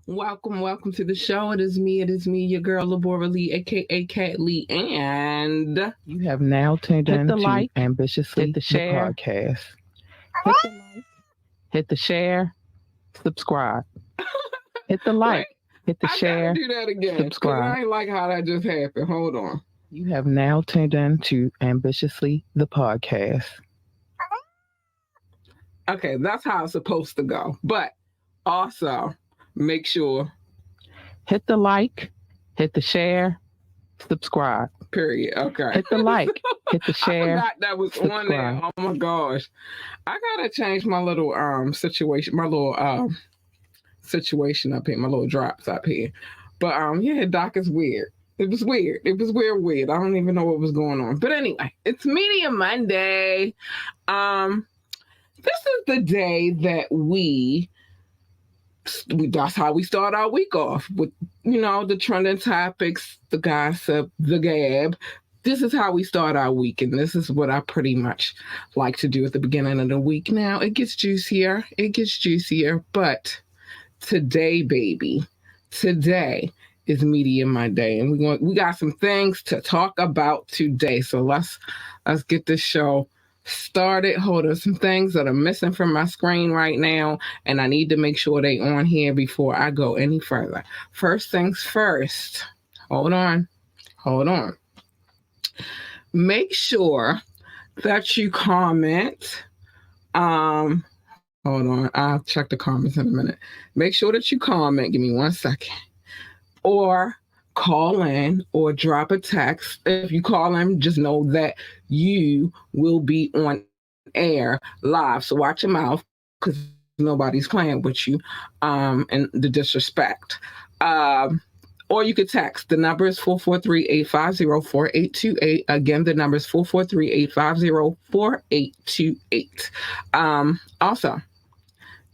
Welcome to the show. It is me, your girl, Labora Lee, aka Cat Lee, and You have now tuned hit in the to like, hit Ambitiously the the share, podcast. Hit the like, hit the share, subscribe. Hit the wait, like, hit the I gotta share, do that again because subscribe. I ain't like how that just happened. Hold on. You have now tuned in to Ambitiously the podcast. Okay, that's how it's supposed to go. But also, make sure, Hit the like, hit the share, subscribe. period. Okay. Hit the like, hit the I share, forgot that was on there. subscribe. Oh my gosh. I gotta change my little situation, my little situation up here, my little drops up here. But yeah, Doc is weird. It was weird. It was weird. I don't even know what was going on. But anyway, it's Media Monday. This is the day that that's how we start our week off with the trending topics, the gossip, the gab. This is how we start our week, and this is what I pretty much like to do at the beginning of the week. Now it gets juicier, but today, baby, today is Media Monday, and we got some things to talk about today. So let's get this show started. Hold on, some things that are missing from my screen right now, and I need to make sure they on here before I go any further. First things first. Hold on. Make sure that you comment. Hold on, I'll check the comments in a minute. Make sure that you comment. Give me 1 second. Or call in or drop a text. If you call in, just know that you will be on air live. So watch your mouth because nobody's playing with you and the disrespect. Or you could text. The number is 443-850-4828. Again, the number is 443-850-4828. Also,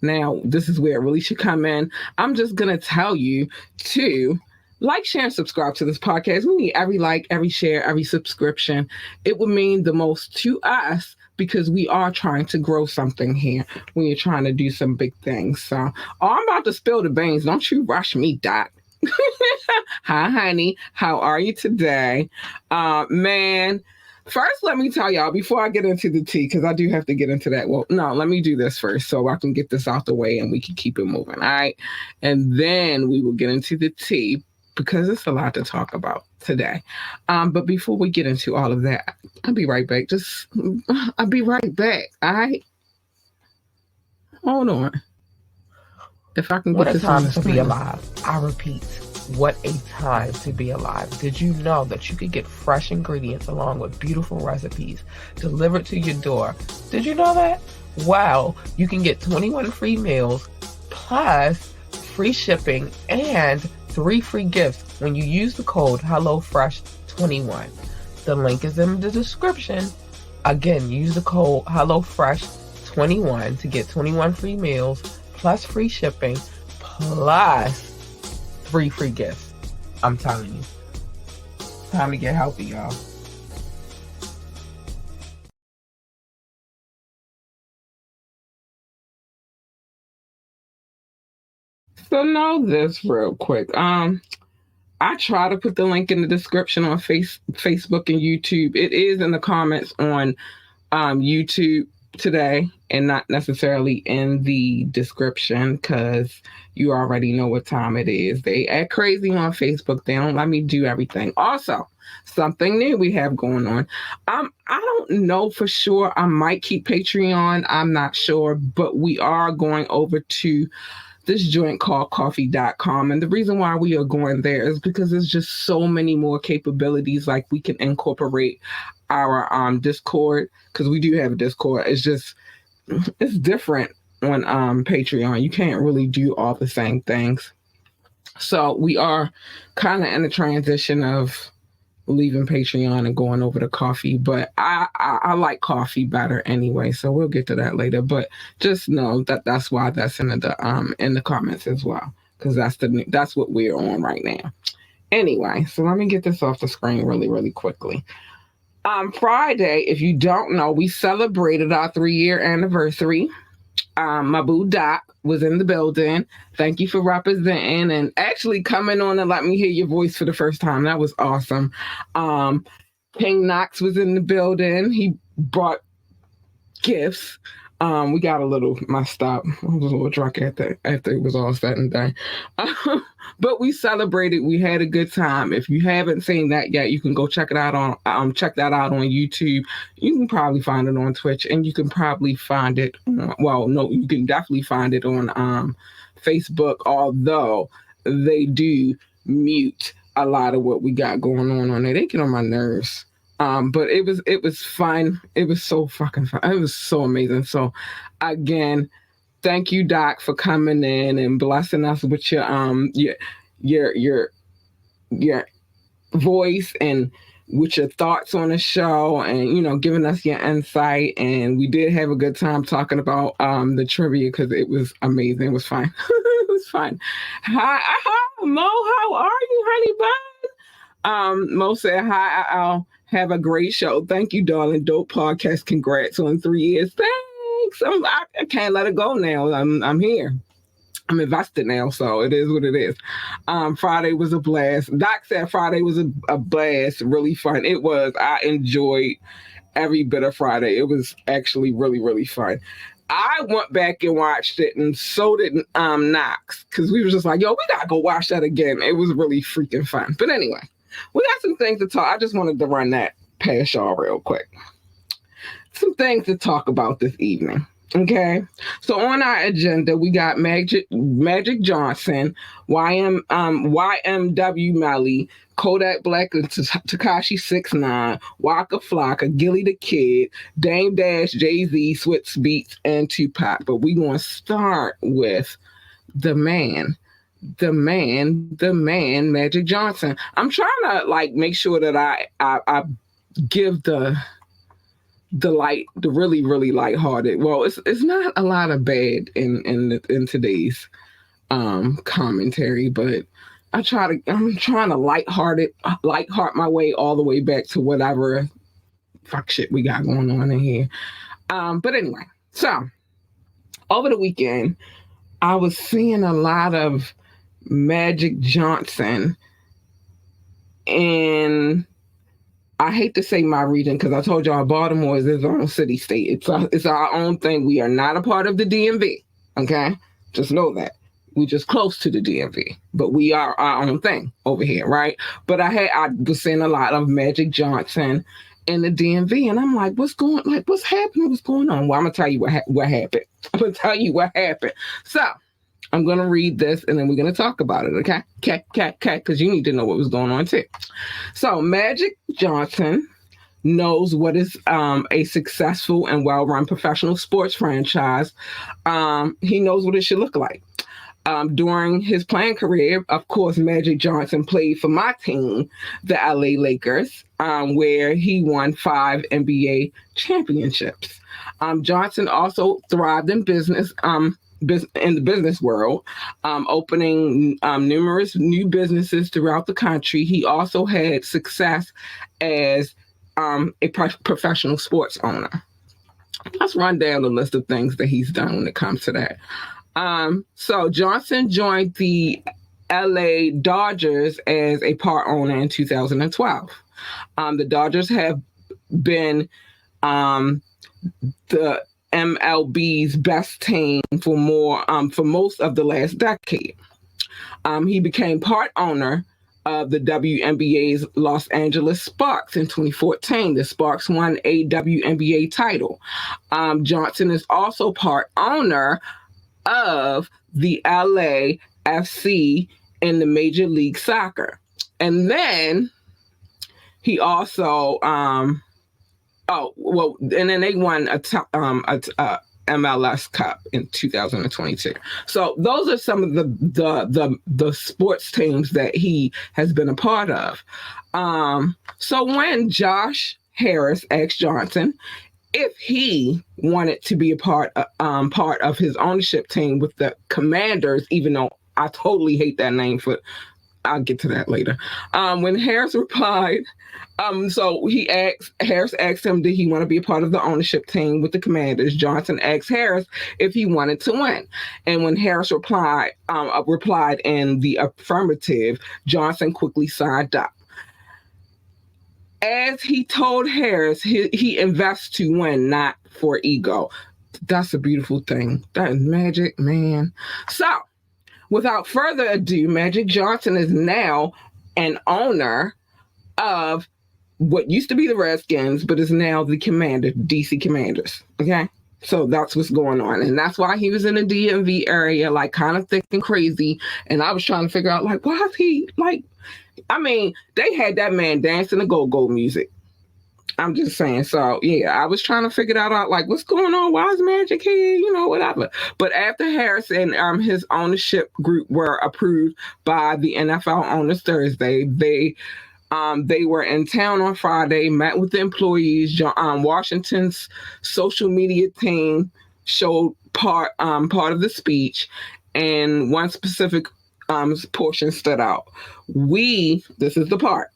now, this is where it really should come in. I'm just going to tell you to like, share, and subscribe to this podcast. We need every like, every share, every subscription. It would mean the most to us because we are trying to grow something here. We are trying to do some big things. So, I'm about to spill the beans. Don't you rush me, Doc. Hi, honey. How are you today? Man, first, let me tell y'all before I get into the tea, because I do have to get into that. Well, no, let me do this first so I can get this out the way and we can keep it moving. All right. And then we will get into the tea because it's a lot to talk about today. But before we get into all of that, I'll be right back. I'll be right back. All right. Hold on. If I can What get a this on time the to be screen. alive. I repeat, what a time to be alive. Did you know that you could get fresh ingredients along with beautiful recipes delivered to your door? Did you know that? Well, you can get 21 free meals plus free shipping and 3 free gifts when you use the code HelloFresh21. The link is in the description. Again, use the code HelloFresh21 to get 21 free meals plus free shipping plus 3 free gifts. I'm telling you. Time to get healthy, y'all. So know this real quick. I try to put the link in the description on Facebook and YouTube. It is in the comments on YouTube today and not necessarily in the description because you already know what time it is. They act crazy on Facebook. They don't let me do everything. Also, something new we have going on. I don't know for sure. I might keep Patreon. I'm not sure, but we are going over to this joint called coffee.com. And the reason why we are going there is because there's just so many more capabilities. Like we can incorporate our Discord because we do have a Discord. It's different on Patreon. You can't really do all the same things. So we are kind of in a transition of leaving Patreon and going over to coffee, but I like coffee better anyway, so we'll get to that later. But just know that that's why that's in the comments as well, because that's what we're on right now. Anyway, so let me get this off the screen really quickly. Friday, if you don't know, we celebrated our 3-year anniversary. My boo Doc was in the building. Thank you for representing and actually coming on and let me hear your voice for the first time. That was awesome. King Knox was in the building. He brought gifts. We got a little messed up. I was a little drunk after it was all said and done. But we celebrated. We had a good time. If you haven't seen that yet, you can go check it out on check that out on YouTube. You can probably find it on Twitch, and you can probably find it. You can definitely find it on Facebook. Although they do mute a lot of what we got going on there. They get on my nerves. But it was fun. It was so fucking fun. It was so amazing. So again, thank you, Doc, for coming in and blessing us with your voice and with your thoughts on the show and giving us your insight. And we did have a good time talking about the trivia because it was amazing. It was fun. It was fun. Hi, Mo, how are you, honey bun? Mo said hi. I'll have a great show. Thank you, darling. Dope podcast. Congrats on 3 years. Thanks. I can't let it go now. I'm here. I'm invested now, so it is what it is. Friday was a blast. Doc said Friday was a blast. Really fun. It was. I enjoyed every bit of Friday. It was actually really, really fun. I went back and watched it, and so did Knox, because we were just like, yo, we gotta go watch that again. It was really freaking fun. But anyway, we got some things to talk. I just wanted to run that past y'all real quick. Some things to talk about this evening. Okay, so on our agenda, we got Magic Johnson, YMW Melly, Kodak Black and Tekashi 6ix9ine, Waka Flocka, Gilly the Kid, Dame Dash, Jay-Z, Swizz Beatz, and Tupac. But we going to start with the man, Magic Johnson. I'm trying to make sure that I give the really, really lighthearted. Well, it's not a lot of bad in today's commentary, but I'm trying to lightheart my way all the way back to whatever fuck shit we got going on in here. But anyway, so over the weekend, I was seeing a lot of Magic Johnson in, I hate to say my region because I told y'all Baltimore is its own city state. It's our own thing. We are not a part of the DMV. Okay, just know that. We just close to the DMV, but we are our own thing over here, right? But I was seeing a lot of Magic Johnson in the DMV, and I'm like, what's happening? What's going on? Well, I'm gonna tell you what happened. I'm gonna tell you what happened. So I'm gonna read this, and then we're gonna talk about it. Okay, because you need to know what was going on too. So Magic Johnson knows what is a successful and well-run professional sports franchise. He knows what it should look like. During his playing career, of course, Magic Johnson played for my team, the LA Lakers, where he won 5 NBA championships. Johnson also thrived in business, in the business world, opening numerous new businesses throughout the country. He also had success as a professional sports owner. Let's run down the list of things that he's done when it comes to that. So Johnson joined the LA Dodgers as a part owner in 2012. The Dodgers have been the MLB's best team for most of the last decade. He became part owner of the WNBA's Los Angeles Sparks in 2014. The Sparks won a WNBA title. Johnson is also part owner of the LAFC in the Major League Soccer. And then he also, and then they won a MLS Cup in 2022. So those are some of the sports teams that he has been a part of. So when Josh Harris asked Johnson if he wanted to be a part of his ownership team with the Commanders, even though I totally hate that name for I'll get to that later. When Harris replied, so Harris asked him, did he want to be a part of the ownership team with the Commanders? Johnson asked Harris if he wanted to win. And when Harris replied in the affirmative, Johnson quickly signed up. As he told Harris, he invests to win, not for ego. That's a beautiful thing. That is magic, man. So, without further ado, Magic Johnson is now an owner of what used to be the Redskins, but is now the DC Commanders. Okay? So that's what's going on. And that's why he was in the DMV area, like kind of thick and crazy. And I was trying to figure out, like, why is he like, I mean, they had that man dancing to go-go music. I'm just saying. So, yeah, I was trying to figure that out, like, what's going on? Why is Magic here? You know, whatever. But after Harris and his ownership group were approved by the NFL owners Thursday, they were in town on Friday, met with the employees. Washington's social media team showed part of the speech, and one specific portion stood out. This is the part.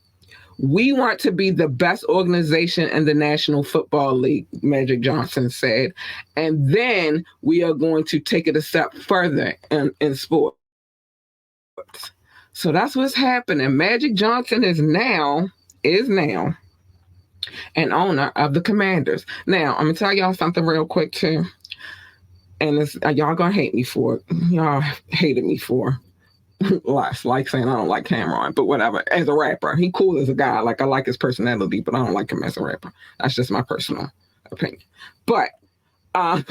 We want to be the best organization in the National Football League, Magic Johnson said. And then we are going to take it a step further in sports. So that's what's happening. Magic Johnson is now an owner of the Commanders. Now, I'm going to tell y'all something real quick, too. And y'all going to hate me for it. Y'all hated me for like saying I don't like Cameron, but whatever. As a rapper, he cool as a guy. Like, I like his personality, but I don't like him as a rapper. That's just my personal opinion. But I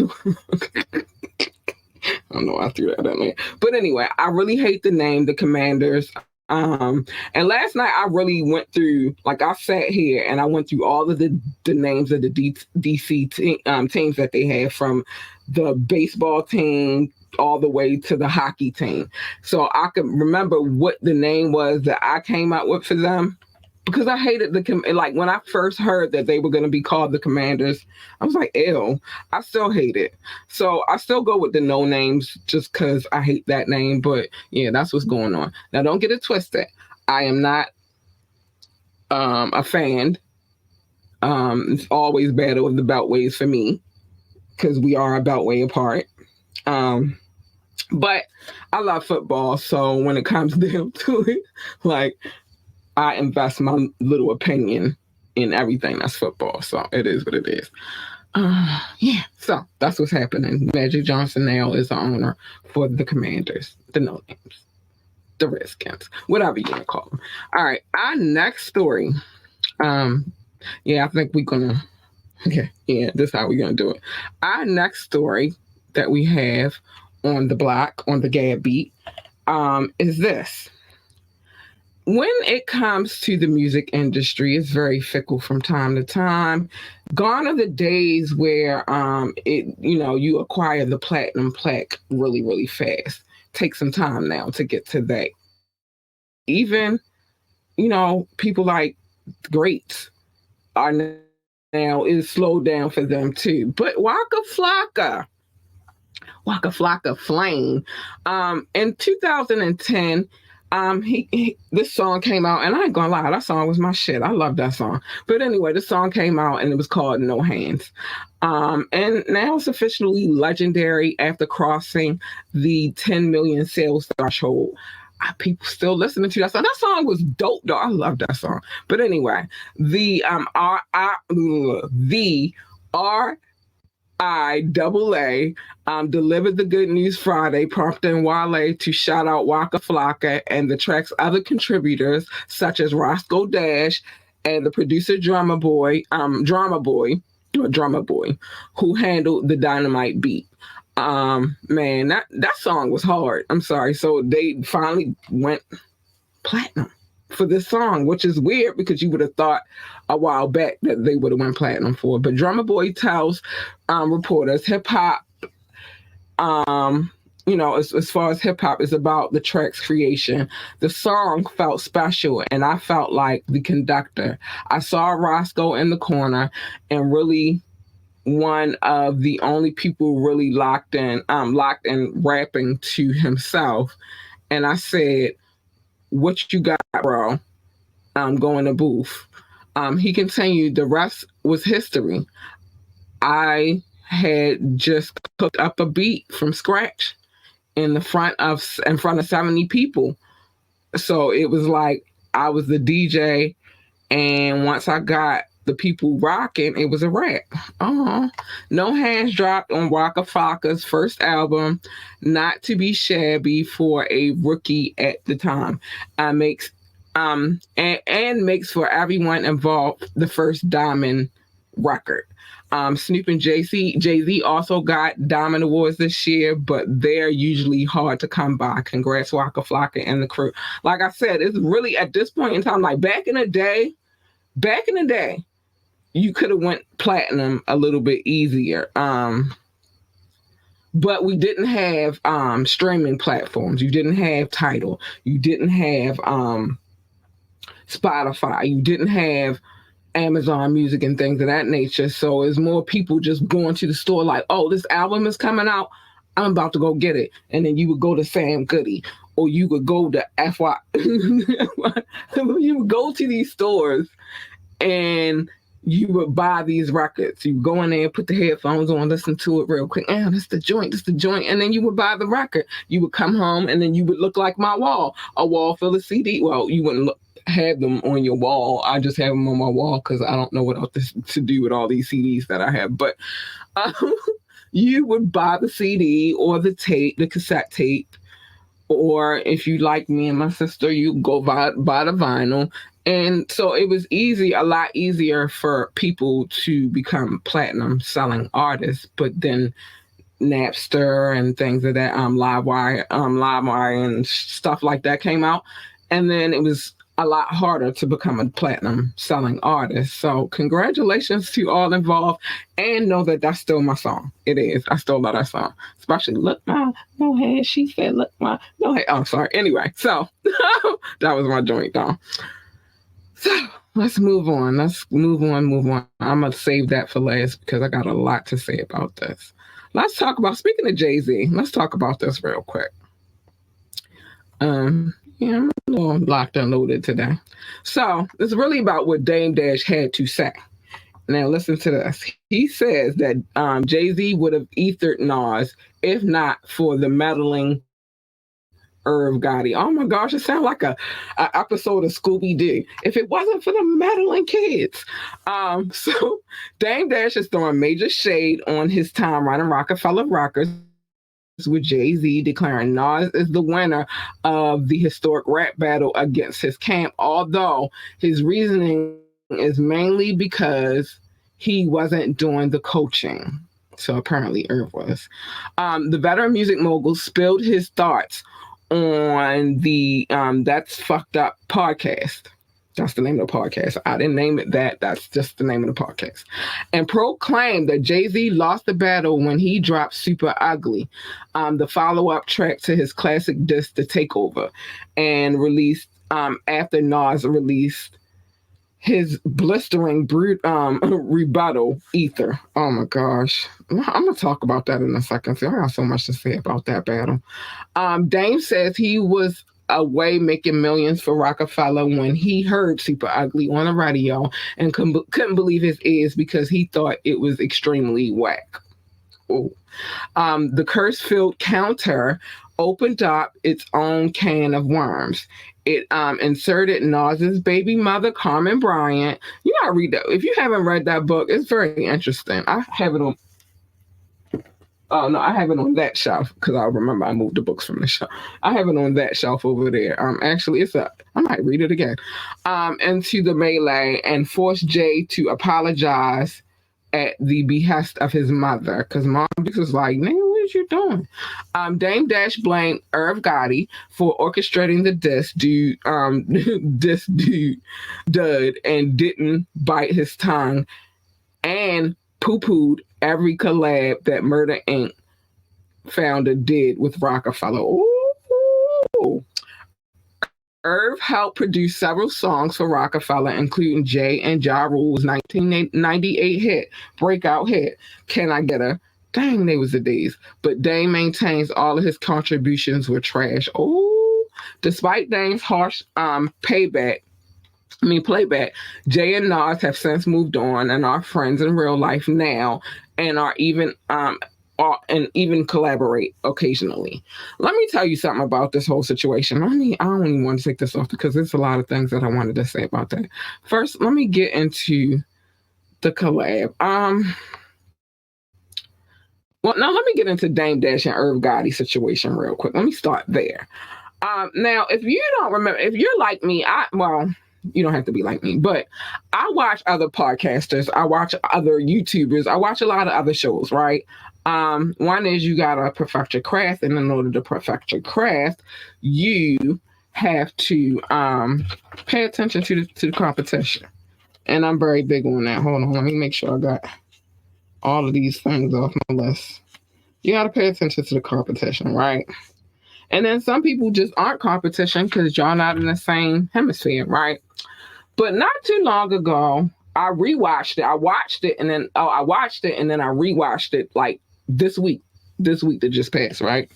don't know why I threw that in there. But anyway, I really hate the name, the Commanders. And last night I really went through, like, I sat here and I went through all of the names of the DC teams that they had, from the baseball team all the way to the hockey team. So I could remember what the name was that I came up with for them, because I hated like when I first heard that they were going to be called the Commanders, I was like, ew, I still hate it. So I still go with the no names just because I hate that name. But yeah, that's what's going on. Now, don't get it twisted. I am not a fan. It's always battle of the beltways for me, because we are a beltway apart. But I love football. So when it comes down to it, like, I invest my little opinion in everything that's football. So it is what it is. Yeah, so that's what's happening. Magic Johnson now is the owner for the Commanders, the no names, the Redskins, whatever you want to call them. All right, our next story. Yeah, I think we're gonna. Okay, yeah, this is how we're gonna do it. Our next story that we have on the block, on the GAB beat, is this. When it comes to the music industry, it's very fickle from time to time. Gone are the days where you acquire the platinum plaque really, really fast. Take some time now to get to that. Even, people like greats are now, is slowed down for them too. But Waka Flocka Flame, in 2010, this song came out, and I ain't gonna lie, that song was my shit. I love that song. But anyway, the song came out and it was called No Hands. And now it's officially legendary after crossing the 10 million sales threshold. People still listening to that song. That song was dope, though. I love that song. But anyway, the RIAA delivered the good news Friday, prompting Wale to shout out Waka Flocka and the track's other contributors, such as Roscoe Dash and the producer Drummer Boy, who handled the dynamite beat. Man, that song was hard. I'm sorry. So they finally went platinum for this song, which is weird because you would have thought a while back that they would have went platinum for. But Drummer Boy tells reporters hip hop, as far as hip hop is about the track's creation, the song felt special and I felt like the conductor. I saw Roscoe in the corner and really one of the only people really locked in rapping to himself. And I said, what you got, bro? Go in the booth. He continued, the rest was history. I had just cooked up a beat from scratch in front of 70 people. So it was like I was the DJ, and once I got the people rocking, it was a wrap. No hands dropped on Waka Flocka's first album, not to be shabby for a rookie at the time. Makes and makes for everyone involved the first Diamond record. Snoop and Jay-Z also got Diamond Awards this year, but they're usually hard to come by. Congrats, Waka Flocka and the crew. Like I said, it's really at this point in time, like back in the day, you could have went platinum a little bit easier. But we didn't have streaming platforms. You didn't have Tidal. You didn't have Spotify. You didn't have Amazon Music and things of that nature. So it's more people just going to the store like, oh, this album is coming out. I'm about to go get it. And then you would go to Sam Goody, or you would go to FY. You would go to these stores and you would buy these records. You would go in there, put the headphones on, listen to it real quick. This is the joint. And then you would buy the record. You would come home and then you would look like my wall, a wall full of CD. Well, you wouldn't have them on your wall. I just have them on my wall because I don't know what else to do with all these CDs that I have. But you would buy the CD or the tape, the cassette tape, or if you like me and my sister, you go buy the vinyl. And so it was a lot easier for people to become platinum selling artists. But then Napster and things of that, LiveWire and stuff like that came out. And then it was a lot harder to become a platinum selling artist. So congratulations to all involved, and know that that's still my song. It is. I still love that song. Especially Look My No Head. She said, Look My No Head. Oh, sorry. Anyway, so that was my joint though. So let's move on. I'm going to save that for last because I got a lot to say about this. Let's talk about, speaking of Jay-Z, let's talk about this real quick. Yeah, I'm a little locked and loaded today. So it's really about what Dame Dash had to say. Now listen to this. He says that Jay-Z would have ethered Nas if not for the meddling Irv Gotti. Oh my gosh, it sounds like a episode of Scooby-Doo. If it wasn't for the meddling kids. So Dame Dash is throwing major shade on his time running Rockefeller Records, with Jay-Z declaring Nas is the winner of the historic rap battle against his camp, although his reasoning is mainly because he wasn't doing the coaching. So apparently Irv was. The veteran music mogul spilled his thoughts on the That's Fucked Up podcast. That's the name of the podcast. I didn't name it that. That's just the name of the podcast. And proclaimed that Jay-Z lost the battle when he dropped Super Ugly, the follow-up track to his classic diss, The Takeover, and released after Nas released his blistering rebuttal, Ether. Oh my gosh. I'm going to talk about that in a second. See, I got so much to say about that battle. Dame says he was away making millions for Rockefeller when he heard Super Ugly on the radio and couldn't believe his ears because he thought it was extremely whack. The curse-filled counter opened up its own can of worms. It inserted Nas's baby mother, Carmen Bryant. You gotta read that. If you haven't read that book, it's very interesting. I have it on. Oh no, I have it on that shelf because I remember I moved the books from the shelf. I have it on that shelf over there. Actually, I might read it again. Into the melee and forced Jay to apologize at the behest of his mother because Mom was like, "Nigga, what you doing?" Dame Dash blamed Irv Gotti for orchestrating the diss dude and didn't bite his tongue and poo-pooed every collab that Murder Inc. founder did with Rockefeller. Ooh. Irv helped produce several songs for Rockefeller, including Jay and Ja Rule's 1998 breakout hit, Can I Get a... Dang, they was the days. But Dame maintains all of his contributions were trash. Oh, Despite Dame's harsh playback, Jay and Nas have since moved on and are friends in real life now, and even collaborate occasionally. Let me tell you something about this whole situation. I don't even want to take this off because there's a lot of things that I wanted to say about that. First, let me get into the collab. Well, now let me get into Dame Dash and Irv Gotti situation real quick. Let me start there. Now, if you don't remember, if you're like me, you don't have to be like me, but I watch other podcasters, I watch other YouTubers, I watch a lot of other shows, right? One is you gotta perfect your craft, and in order to perfect your craft, you have to pay attention to the competition. And I'm very big on that. Hold on, let me make sure I got all of these things off my list. You gotta pay attention to the competition, right? And then some people just aren't competition because y'all not in the same hemisphere, right? But not too long ago, I rewatched it. I watched it and then I rewatched it like this week that just passed, right?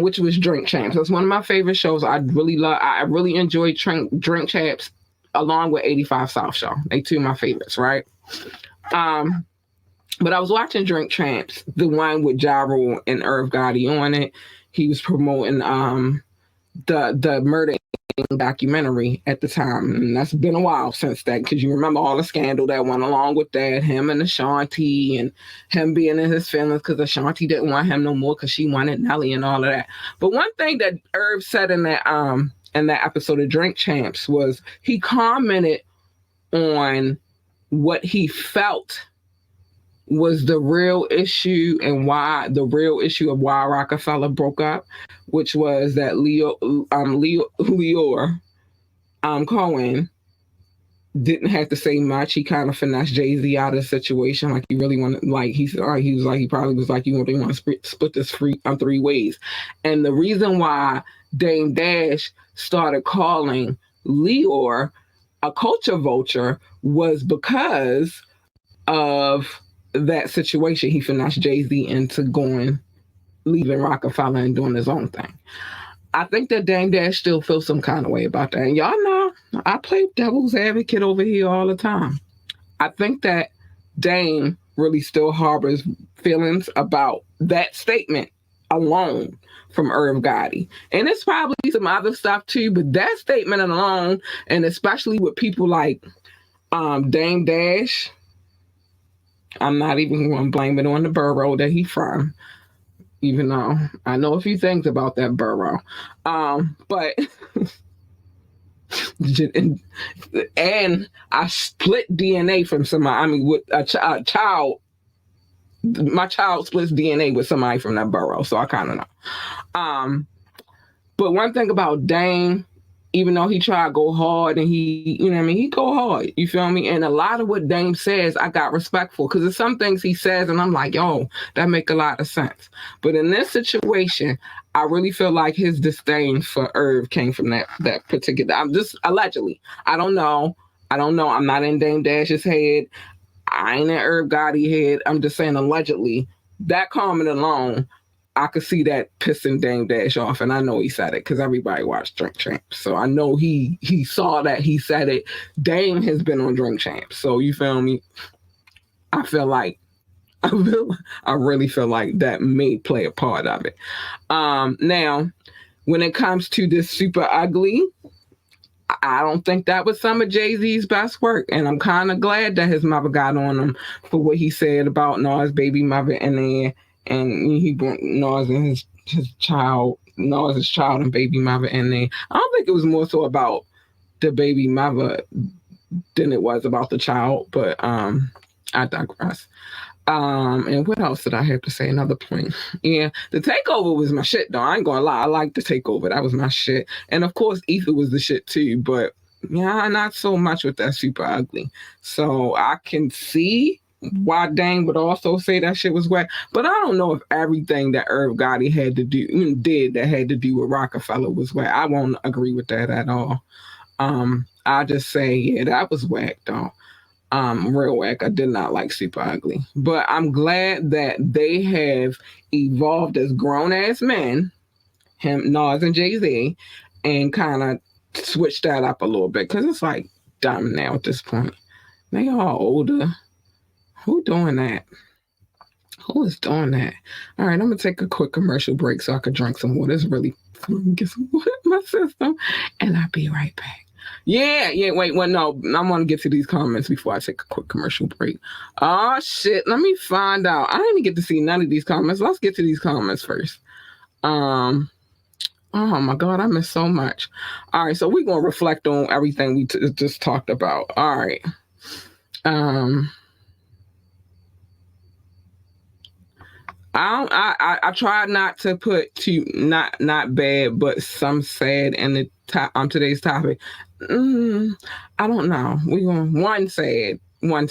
Which was Drink Champs. That's one of my favorite shows. I really enjoyed Drink Champs along with 85 South Show. They two of my favorites, right? But I was watching Drink Champs, the one with Ja Rule and Irv Gotti on it. He was promoting the murder documentary at the time, and that's been a while since that, because you remember all the scandal that went along with that, him and Ashanti, and him being in his feelings because Ashanti didn't want him no more because she wanted Nelly and all of that. But one thing that Irv said in that episode of Drink Champs was he commented on what he felt was the real issue and why Rockefeller broke up, which was that Leor Cohen didn't have to say much. He kind of finessed Jay-Z out of the situation. Like he really wanted, like he probably was like, you want to split this three ways. And the reason why Dame Dash started calling Leor a culture vulture was because of that situation. He finessed Jay-Z into leaving Rockefeller and doing his own thing. I think that Dame Dash still feels some kind of way about that. And y'all know, I play devil's advocate over here all the time. I think that Dame really still harbors feelings about that statement alone from Irv Gotti. And it's probably some other stuff too, but that statement alone, and especially with people like Dame Dash, I'm not even going to blame it on the borough that he's from, even though I know a few things about that borough. But and I split DNA from somebody. I mean, with a child, my child splits DNA with somebody from that borough, so I kind of know. But one thing about Dame, even though he tried to go hard and he go hard, you feel me? And a lot of what Dame says, I got respect for, because there's some things he says and I'm like, yo, that make a lot of sense. But in this situation, I really feel like his disdain for Irv came from that particular, I'm just allegedly. I don't know. I'm not in Dame Dash's head. I ain't in Irv Gotti head. I'm just saying allegedly. That comment alone, I could see that pissing Dame Dash off, and I know he said it because everybody watched Drink Champs. So I know he saw that, he said it. Dame has been on Drink Champs, so you feel me? I really feel like that may play a part of it. Now, when it comes to this Super Ugly, I don't think that was some of Jay-Z's best work, and I'm kind of glad that his mother got on him for what he said about Nas' baby mother and he brought Nas and his child and baby mother in there. I don't think it was more so about the baby mother than it was about the child, but I digress. And what else did I have to say? Another point. Yeah, the takeover was my shit, though. I ain't gonna lie. I liked the takeover. That was my shit. And of course, Ether was the shit too, but yeah, not so much with that Super Ugly. So I can see why Dame would also say that shit was whack. But I don't know if everything that Irv Gotti did that had to do with Rockefeller was whack. I won't agree with that at all. I just say, yeah, that was whack, though. Real whack. I did not like Super Ugly. But I'm glad that they have evolved as grown-ass men, him, Nas, and Jay-Z, and kind of switch that up a little bit because it's like dumb now at this point. They all older. Who doing that? Who is doing that? All right, I'm gonna take a quick commercial break so I can drink some water. It's really get some water in my system, and I'll be right back. Yeah. Wait, well, no, I want to get to these comments before I take a quick commercial break. Oh shit, let me find out. I didn't get to see none of these comments. Let's get to these comments first. Oh my God, I missed so much. All right, so we're gonna reflect on everything we just talked about. All right. I tried not to put too not bad, but some sad in the on today's topic. I don't know. We going one sad. I'll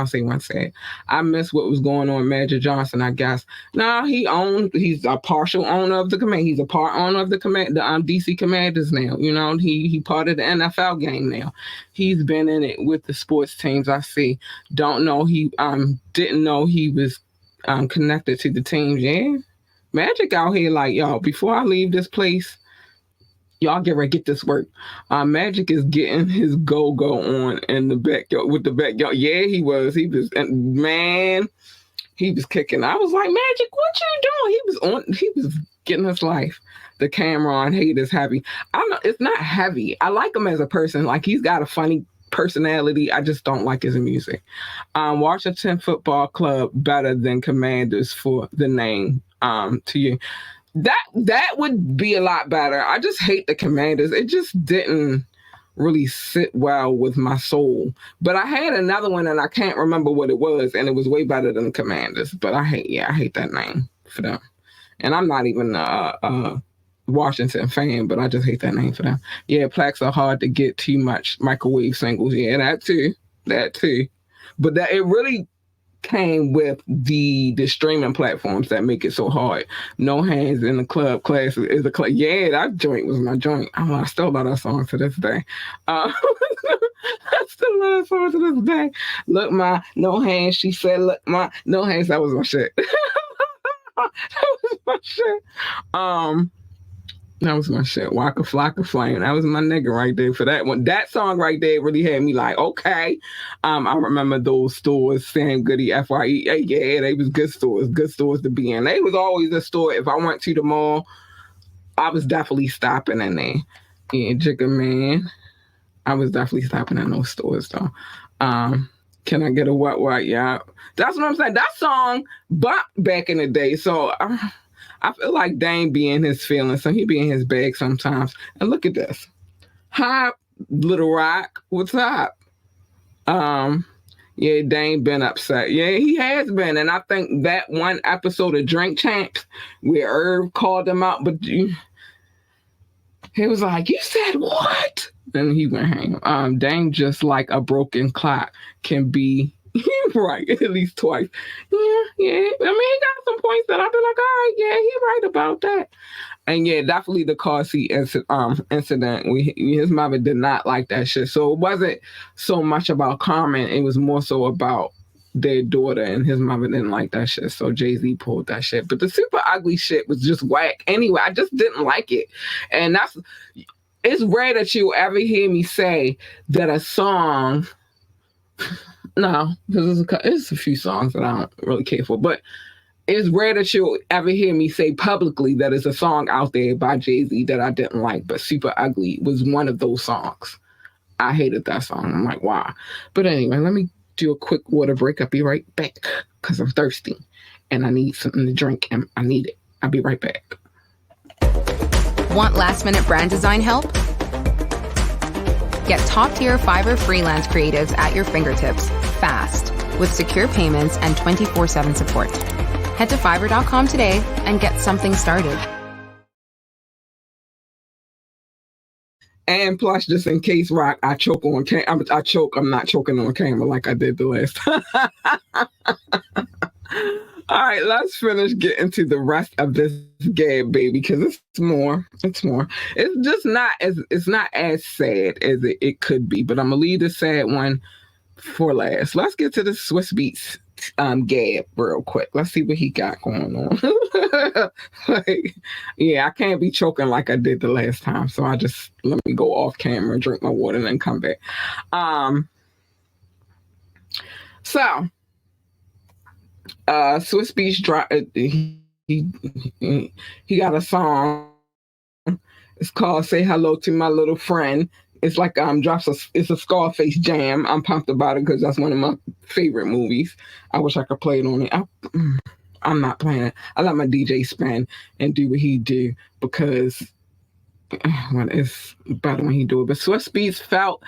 say one sad. I miss what was going on with Magic Johnson, I guess. No, he's a partial owner of the command. He's a part owner of the command, the DC Commanders now. You know, he part of the NFL game now. He's been in it with the sports teams. I see. Don't know he didn't know he was connected to the teams. Yeah. Magic out here like, yo, before I leave this place, y'all get ready to get this work. Magic is getting his go-go on in the backyard with the backyard. Yeah, he was. And man, he was kicking. I was like, Magic, what you doing? He was getting his life. The Cameron hate is heavy. I don't know, it's not heavy. I like him as a person. Like, he's got a funny personality. I just don't like his music. Washington Football Club better than Commanders for the name. To you. That would be a lot better. I just hate the Commanders. It just didn't really sit well with my soul. But I had another one and I can't remember what it was, and it was way better than the Commanders. But I hate that name for them. And I'm not even a Washington fan, but I just hate that name for them. Yeah, plaques are hard to get, too much microwave singles. Yeah, that too. But that it really came with the streaming platforms that make it so hard. No Hands in the Club class is a club. Yeah, that joint was my joint. I still love that song to this day. I still love that song to this day. Look, my no hands. She said, "Look, my no hands." That was my shit. That was my shit. That was my shit. Waka Flocka Flame. That was my nigga right there for that one. That song right there really had me like, okay. I remember those stores, Sam Goody, FYE. Yeah, they was good stores to be in. They was always a store. If I went to the mall, I was definitely stopping in there. Yeah, Jigga Man. I was definitely stopping in those stores though. Can I get a what? Yeah. That's what I'm saying. That song bop back in the day. So I feel like Dame be in his feelings, so he be in his bag sometimes. And look at this. Hi, Little Rock. What's up? Yeah, Dame been upset. Yeah, he has been. And I think that one episode of Drink Champs where Irv called him out, but he was like, you said what? And he went hang. Dame, just like a broken clock, can be right at least twice. Yeah. I mean, he got some points that I'll be like, all right, yeah, he's right about that. And yeah, definitely the car seat incident. His mother did not like that shit. So it wasn't so much about Carmen. It was more so about their daughter, and his mother didn't like that shit. So Jay-Z pulled that shit. But the super ugly shit was just whack. Anyway, I just didn't like it. And it's rare that you ever hear me say that a song. No, because there's a few songs that I don't really care for, but it's rare that you'll ever hear me say publicly that it's a song out there by Jay-Z that I didn't like, but Super Ugly was one of those songs. I hated that song. I'm like, why? But anyway, let me do a quick water break. I'll be right back because I'm thirsty and I need something to drink and I need it. I'll be right back. Want last-minute brand design help? Get top-tier Fiverr freelance creatives at your fingertips fast with secure payments and 24/7 support. Head to Fiverr.com today and get something started. And plus, just in case, Rock, I choke on camera. I'm not choking on camera like I did the last time. All right, let's finish getting to the rest of this GAB, baby, because it's more. It's just not as sad as it could be, but I'm gonna leave the sad one for last. Let's get to the Swiss Beats GAB real quick. Let's see what he got going on. Like, yeah, I can't be choking like I did the last time. So let me go off camera, drink my water, and then come back. So Swiss Beats he got a song. It's called "Say Hello to My Little Friend." It's like it's a Scarface jam. I'm pumped about it because that's one of my favorite movies. I wish I could play it on it. I'm not playing it. I let my DJ spin and do what he do because it's better when he do it. But Swiss Beats felt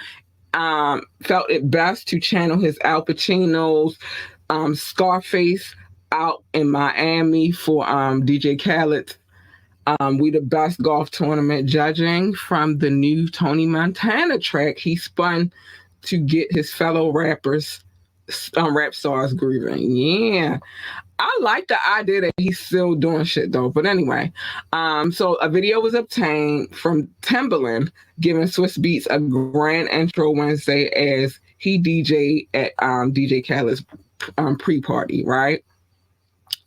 it best to channel his Al Pacino's Scarface out in Miami for DJ Khaled's We the Best Golf Tournament judging from the new Tony Montana track he spun to get his fellow rap stars grooving. Yeah. I like the idea that he's still doing shit though. But anyway, so a video was obtained from Timbaland giving Swiss Beats a grand intro Wednesday as he DJ'd at DJ Khaled's pre-party, right?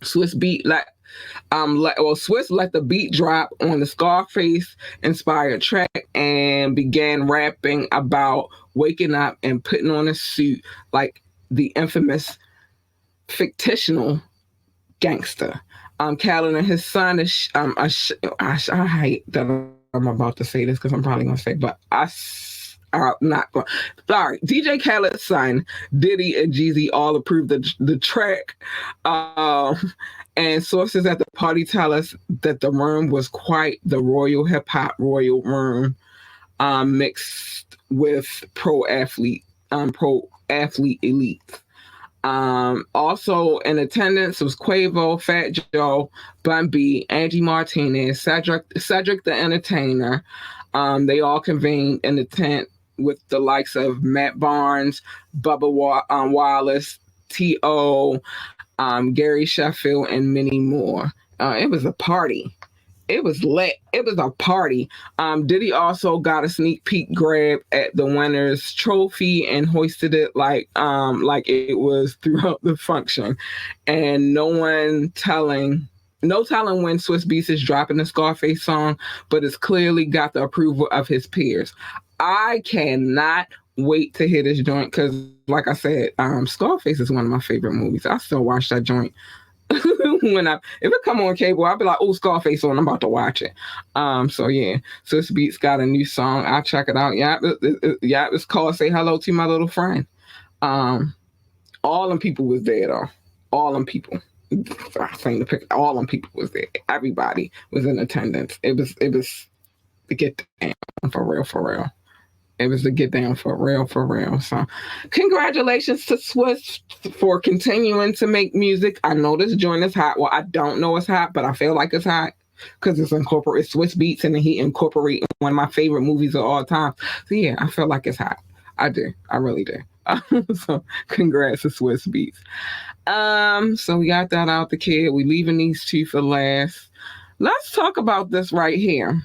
Swiss let the beat drop on the Scarface inspired track and began rapping about waking up and putting on a suit like the infamous fictional gangster. Khaled and his son is I hate that I'm about to say this because I'm probably gonna say, but not going. Sorry, DJ Khaled's son, Diddy and Jeezy all approved the track. And sources at the party tell us that the room was quite the royal hip hop royal room, mixed with pro athlete elites. Also in attendance was Quavo, Fat Joe, Bun B, Angie Martinez, Cedric the Entertainer. They all convened in the tent with the likes of Matt Barnes, Bubba Wallace, T.O., Gary Sheffield, and many more. It was a party. It was lit. It was a party. Diddy also got a sneak peek grab at the winner's trophy and hoisted it like it was throughout the function. And no telling when Swiss Beats is dropping the Scarface song, but it's clearly got the approval of his peers. I cannot wait to hear this joint because, like I said, Scarface is one of my favorite movies. I still watch that joint. If it come on cable, I'll be like, oh, Scarface on, I'm about to watch it. So yeah, Swiss Beats got a new song. I'll check it out. Yeah, it's called "Say Hello to My Little Friend." All them people was there though. All them people. I seen the picture. All them people was there. Everybody was in attendance. It was to get down for real. It was to get down for real. So congratulations to Swiss for continuing to make music. I know this joint is hot. Well, I don't know it's hot, but I feel like it's hot because it's Swiss Beats and he incorporated one of my favorite movies of all time. So yeah, I feel like it's hot. I do. I really do. So congrats to Swiss Beats. So we got that out the kid. We leaving these two for last. Let's talk about this right here.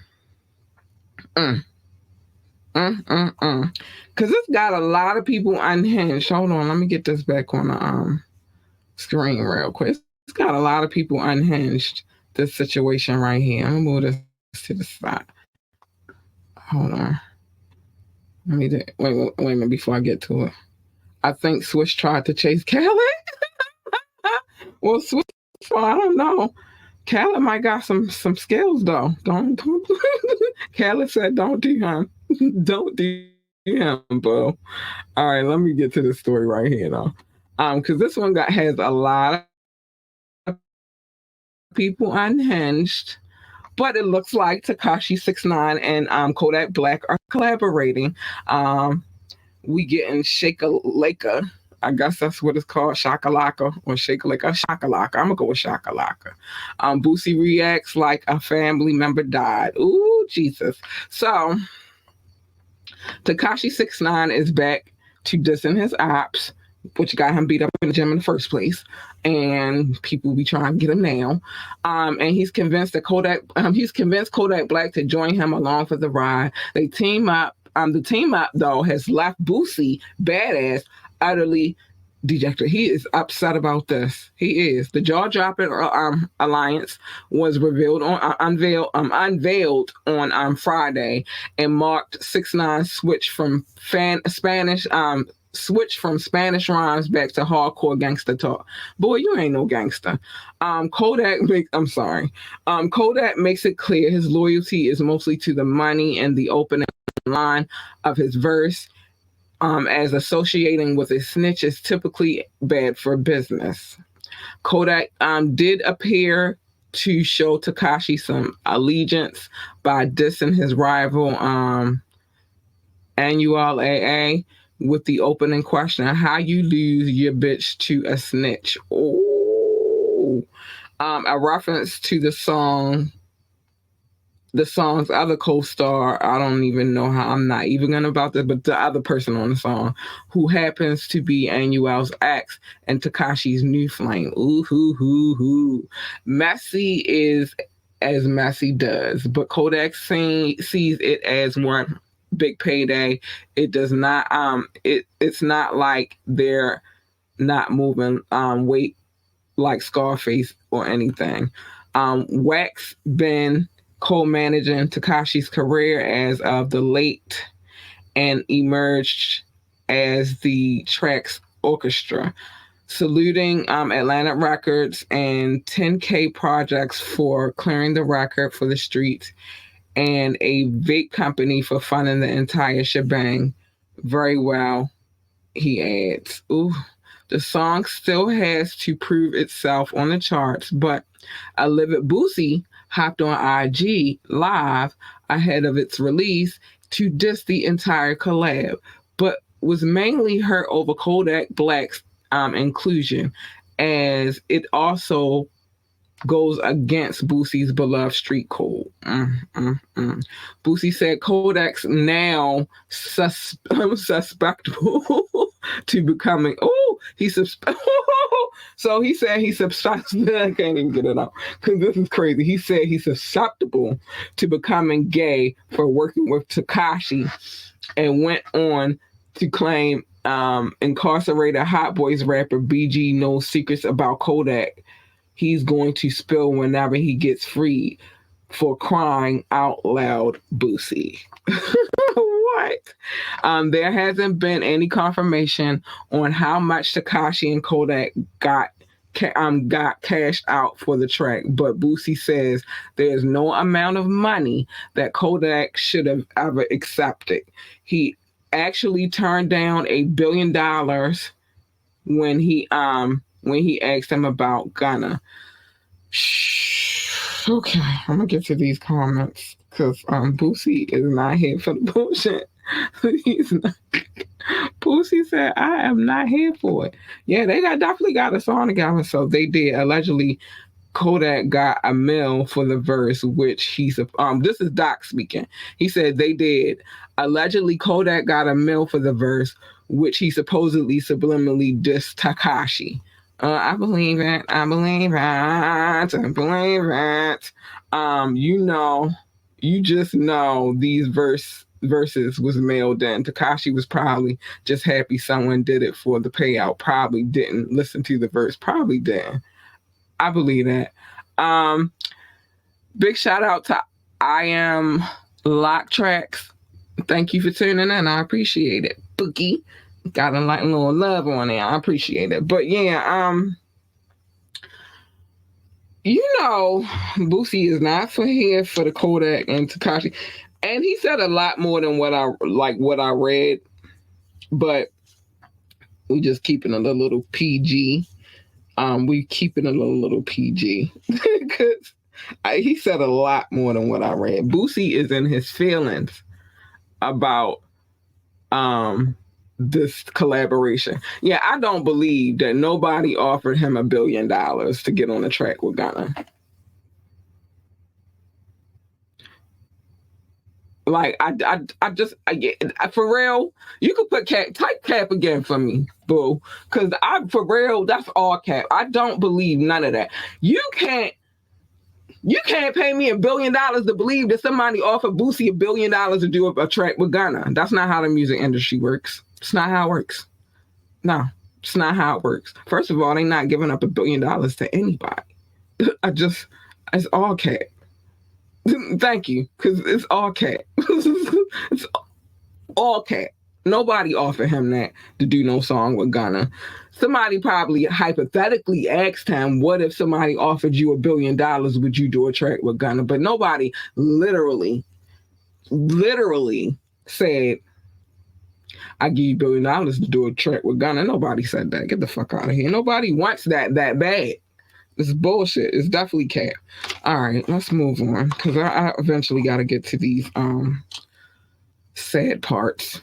Because it's got a lot of people unhinged. Hold on, let me get this back on the screen real quick. It's got a lot of people unhinged, this situation right here. I'm going to move this to the side. Hold on. Let me wait a minute before I get to it. I think Swiss tried to chase Khaled. Well, Swiss, I don't know. Khaled might got some skills though. Don't. Khaled said, "Don't do him. Don't do him, bro." All right, let me get to the story right here though, because this one has a lot of people unhinged, but it looks like Tekashi 6ix9ine and Kodak Black are collaborating. We getting Shakalaka. I guess that's what it's called, Shakalaka or Shakalaka. Shakalaka. I'm gonna go with Shakalaka. Boosie reacts like a family member died. Ooh, Jesus. So Tekashi 6ix9ine is back to dissing his ops, which got him beat up in the gym in the first place, and people be trying to get him now. And he's convinced Kodak Black to join him along for the ride. They team up. The team up though has left Boosie Badass utterly dejected. He is upset about this. He is. The jaw dropping alliance was revealed on unveiled on Friday and marked 6ix9ine switch from Spanish rhymes back to hardcore gangster talk. Boy, you ain't no gangster. Kodak makes it clear his loyalty is mostly to the money, and the opening line of his verse, as associating with a snitch is typically bad for business. Kodak did appear to show Tekashi some allegiance by dissing his rival Annual AA with the opening question: how you lose your bitch to a snitch? Oh, a reference to the song's other co-star. I don't even know how. I'm not even gonna about this, but the other person on the song, who happens to be Annual's ex and Tekashi's new flame. Ooh, hoo, hoo, hoo. Messy is as messy does, but Kodak sees it as one big payday. It does not. It's not like they're not moving weight like Scarface or anything. Wax been co-managing Tekashi's career as of the late and emerged as the track's orchestra, saluting Atlantic Records and 10K Projects for clearing the record for the streets, and a vape company for funding the entire shebang. Very well, he adds. Ooh, the song still has to prove itself on the charts, but a livid Boosie hopped on IG Live ahead of its release to diss the entire collab, but was mainly hurt over Kodak Black's inclusion, as it also goes against Boosie's beloved street code. Boosie said Kodak's now suspectable to becoming. So he said he's susceptible. I can't even get it out because this is crazy. He said he's susceptible to becoming gay for working with Tekashi, and went on to claim incarcerated Hot Boys rapper BG knows secrets about Kodak he's going to spill whenever he gets freed for crying out loud, Boosie. What? There hasn't been any confirmation on how much Tekashi and Kodak got cashed out for the track, but Boosie says there's no amount of money that Kodak should have ever accepted. He actually turned down $1 billion when he asked him about Gunna. Okay, I'm gonna get to these comments because Boosie is not here for the bullshit. He's not. Boosie said, "I am not here for it." Yeah, they definitely got a song together, so they did. Allegedly, Kodak got $1 million for the verse, which he's this is Doc speaking. He said they did. Allegedly, Kodak got $1 million for the verse, which he supposedly subliminally dissed Tekashi. I believe it. You just know these verses was mailed in. Tekashi was probably just happy someone did it for the payout. Probably didn't listen to the verse. Probably didn't. I believe that. Big shout out to I Am Lock Tracks. Thank you for tuning in. I appreciate it. Bookie. Got a little love on it. I appreciate it. But yeah, Boosie is not here for the Kodak and Tekashi. And he said a lot more than what I read. But we just keeping it a little PG. We keeping it a little PG. Because he said a lot more than what I read. Boosie is in his feelings about this collaboration. Yeah, I don't believe that nobody offered him $1 billion to get on the track with Gunna. Like, I for real, you could put type cap again for me, boo. Because for real, that's all cap. I don't believe none of that. You can't pay me $1 billion to believe that somebody offered Boosie $1 billion to do a track with Gunna. That's not how the music industry works. It's not how it works. No, It's not how it works. First of all, they not giving up $1 billion to anybody. It's all cap. Thank you, because it's all cap. It's all cap. Nobody offered him that to do no song with Gunna. Somebody probably hypothetically asked him, what if somebody offered you $1 billion, would you do a track with Gunna? But nobody literally said, I give you $1 billion to do a track with Gunna. Nobody said that. Get the fuck out of here. Nobody wants that bad. It's bullshit. It's definitely cap. All right, let's move on, because I eventually got to get to these sad parts.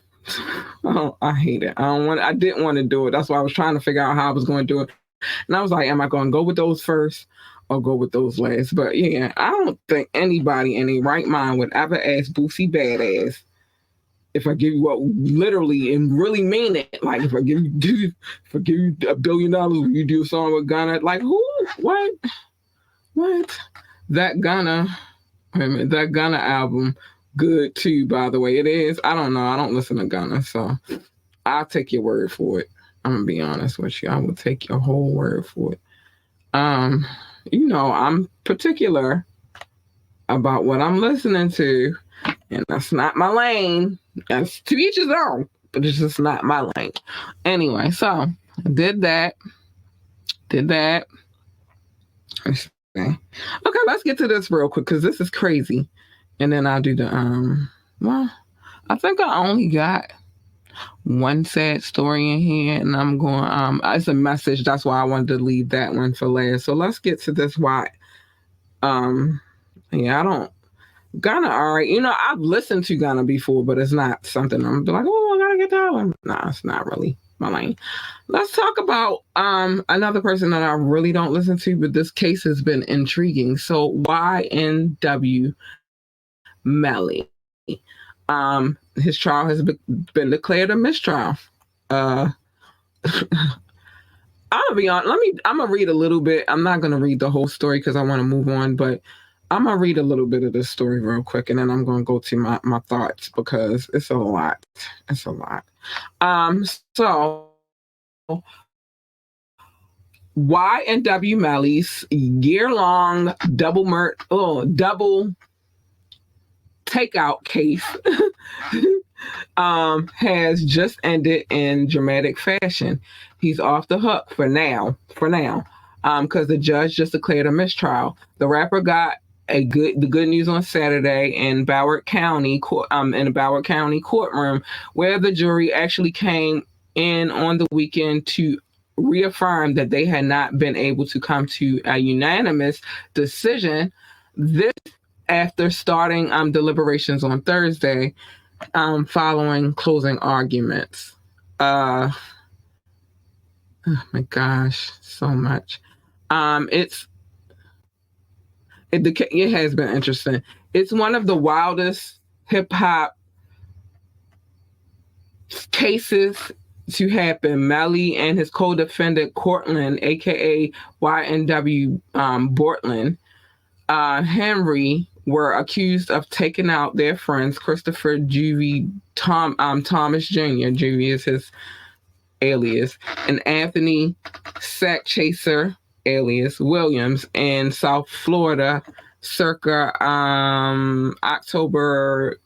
Oh, I hate it. I didn't want to do it. That's why I was trying to figure out how I was going to do it. And I was like, am I going to go with those first or go with those last? But yeah, I don't think anybody in their right mind would ever ask Boosie Badass, if I give you what literally and really mean it, like if I give you $1 billion, will you do a song with Gunna? Like who? What? That Gunna album, good too, by the way. It is. I don't know. I don't listen to Gunna, so I'll take your word for it. I'm gonna be honest with you. I will take your whole word for it. I'm particular about what I'm listening to, and that's not my lane. That's to each his own, but it's just not my lane. Anyway, so I did that. Okay, let's get to this real quick, because this is crazy. And then I'll do the, I think I only got one sad story in here, and I'm going, it's a message. That's why I wanted to leave that one for last. So let's get to this. Gunna, all right. I've listened to Gunna before, but it's not something I'm like, oh, I gotta get that one. Nah, it's not really my lane. Let's talk about another person that I really don't listen to, but this case has been intriguing. So YNW Melly. His trial has been declared a mistrial. I'm gonna be honest. I'm gonna read a little bit. I'm not gonna read the whole story because I want to move on, but I'm gonna read a little bit of this story real quick, and then I'm gonna go to my thoughts, because it's a lot. It's a lot. So YNW Melly's year-long double takeout case has just ended in dramatic fashion. He's off the hook for now, because the judge just declared a mistrial. The rapper got the good news on Saturday in Broward County courtroom, where the jury actually came in on the weekend to reaffirm that they had not been able to come to a unanimous decision. This after starting deliberations on Thursday, following closing arguments. Oh my gosh, so much. It has been interesting. It's one of the wildest hip hop cases to happen. Melly and his co-defendant Cortland, aka YNW Bortland, Henry, were accused of taking out their friends Christopher Juvie Thomas Jr. Juvie is his alias, and Anthony Sack Chaser alias Williams in South Florida circa October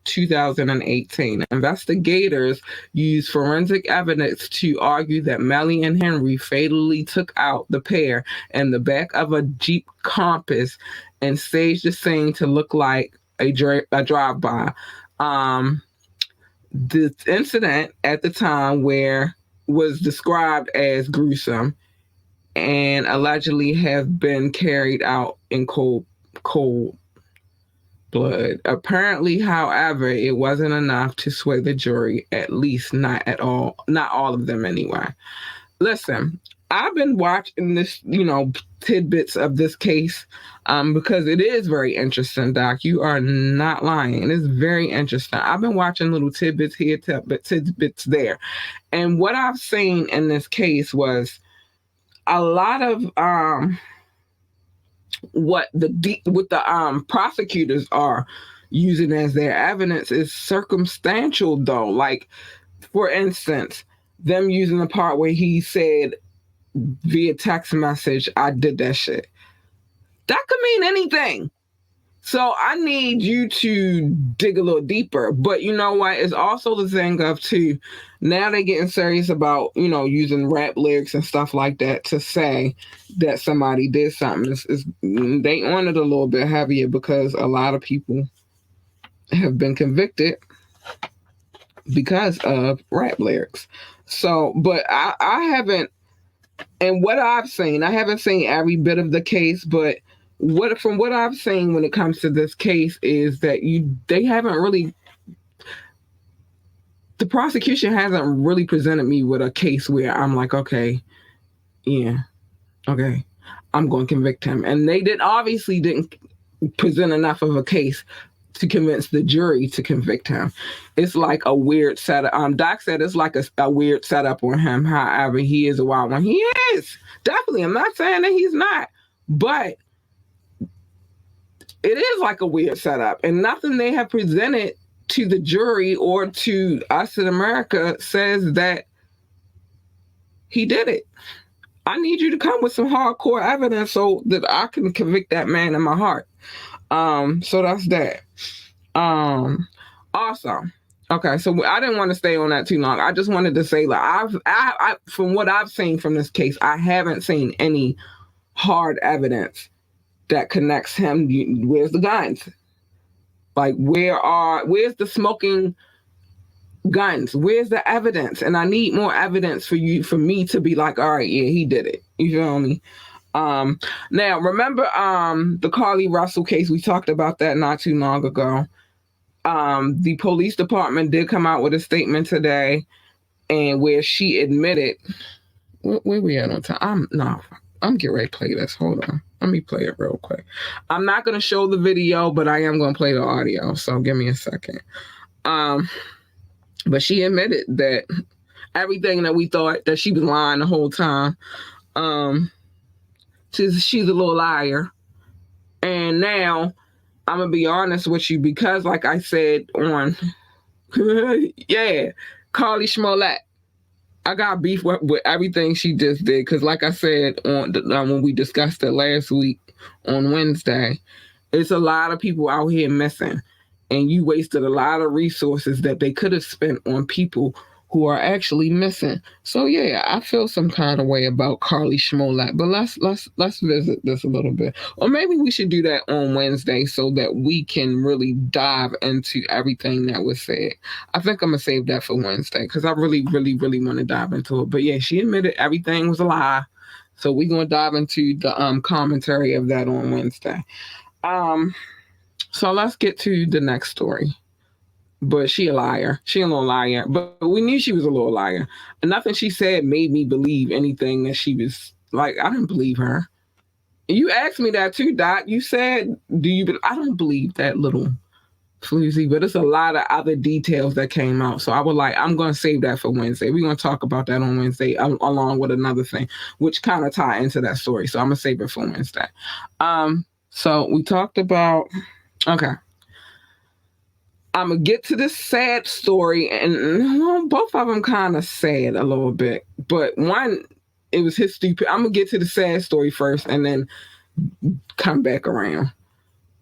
2018. Investigators used forensic evidence to argue that Melly and Henry fatally took out the pair in the back of a Jeep Compass and staged the scene to look like a drive-by. The incident at the time was described as gruesome and allegedly have been carried out in cold blood. Apparently, however, it wasn't enough to sway the jury, at least not all of them anyway. Listen, I've been watching this, tidbits of this case because it is very interesting, Doc. You are not lying. It is very interesting. I've been watching little tidbits here, tidbits there. And what I've seen in this case was a lot of what the prosecutors are using as their evidence is circumstantial, though. Like, for instance, them using the part where he said via text message, I did that shit. That could mean anything. So I need you to dig a little deeper. But you know what? It's also the thing of, too, now they're getting serious about, using rap lyrics and stuff like that to say that somebody did something. They on it a little bit heavier because a lot of people have been convicted because of rap lyrics. So, but I haven't, and what I've seen, I haven't seen every bit of the case, but from what I've seen when it comes to this case is that they haven't really, the prosecution hasn't really presented me with a case where I'm like, okay, yeah, okay, I'm going to convict him. And they obviously didn't present enough of a case to convince the jury to convict him. It's like a weird setup. Doc said it's like a weird setup on him. However, he is a wild one. He is. Definitely. I'm not saying that he's not. But it is like a weird setup. And nothing they have presented to the jury or to us in America says that he did it. I need you to come with some hardcore evidence so that I can convict that man in my heart. So that's that. Also, okay, so I didn't want to stay on that too long. I just wanted to say, like, I from what I've seen from this case, I haven't seen any hard evidence that connects him. Where's the guns? Like, where's the smoking guns? Where's the evidence? And I need more evidence for me to be like, all right, yeah, he did it. You feel me? Now remember, the Carly Russell case, we talked about that not too long ago. The police department did come out with a statement today, and where she admitted, where we at on time? I'm getting ready to play this. Hold on. Let me play it real quick. I'm not going to show the video, but I am going to play the audio. So give me a second. But she admitted that everything that we thought that she was lying the whole time, she's a little liar. And now I'm going to be honest with you, because like I said on, yeah, Carly Smollett, I got beef with everything she just did. Because like I said when we discussed it last week on Wednesday, it's a lot of people out here missing. And you wasted a lot of resources that they could have spent on people who are actually missing. So yeah, I feel some kind of way about Carly Smollett. But let's visit this a little bit. Or maybe we should do that on Wednesday so that we can really dive into everything that was said. I think I'm gonna save that for Wednesday because I really, really, really want to dive into it. But yeah, she admitted everything was a lie. So we're gonna dive into the commentary of that on Wednesday. So let's get to the next story. But she a liar. She a little liar. But we knew she was a little liar. And nothing she said made me believe anything that she was like. I didn't believe her. And you asked me that too, Doc. You said, I don't believe that little floozy, but it's a lot of other details that came out. So I was like, I'm going to save that for Wednesday. We're going to talk about that on Wednesday along with another thing, which kind of tie into that story. So I'm going to save it for Wednesday. So we talked about, okay. I'm going to get to this sad story, and both of them kind of sad a little bit. But one, it was his stupid. I'm going to get to the sad story first and then come back around.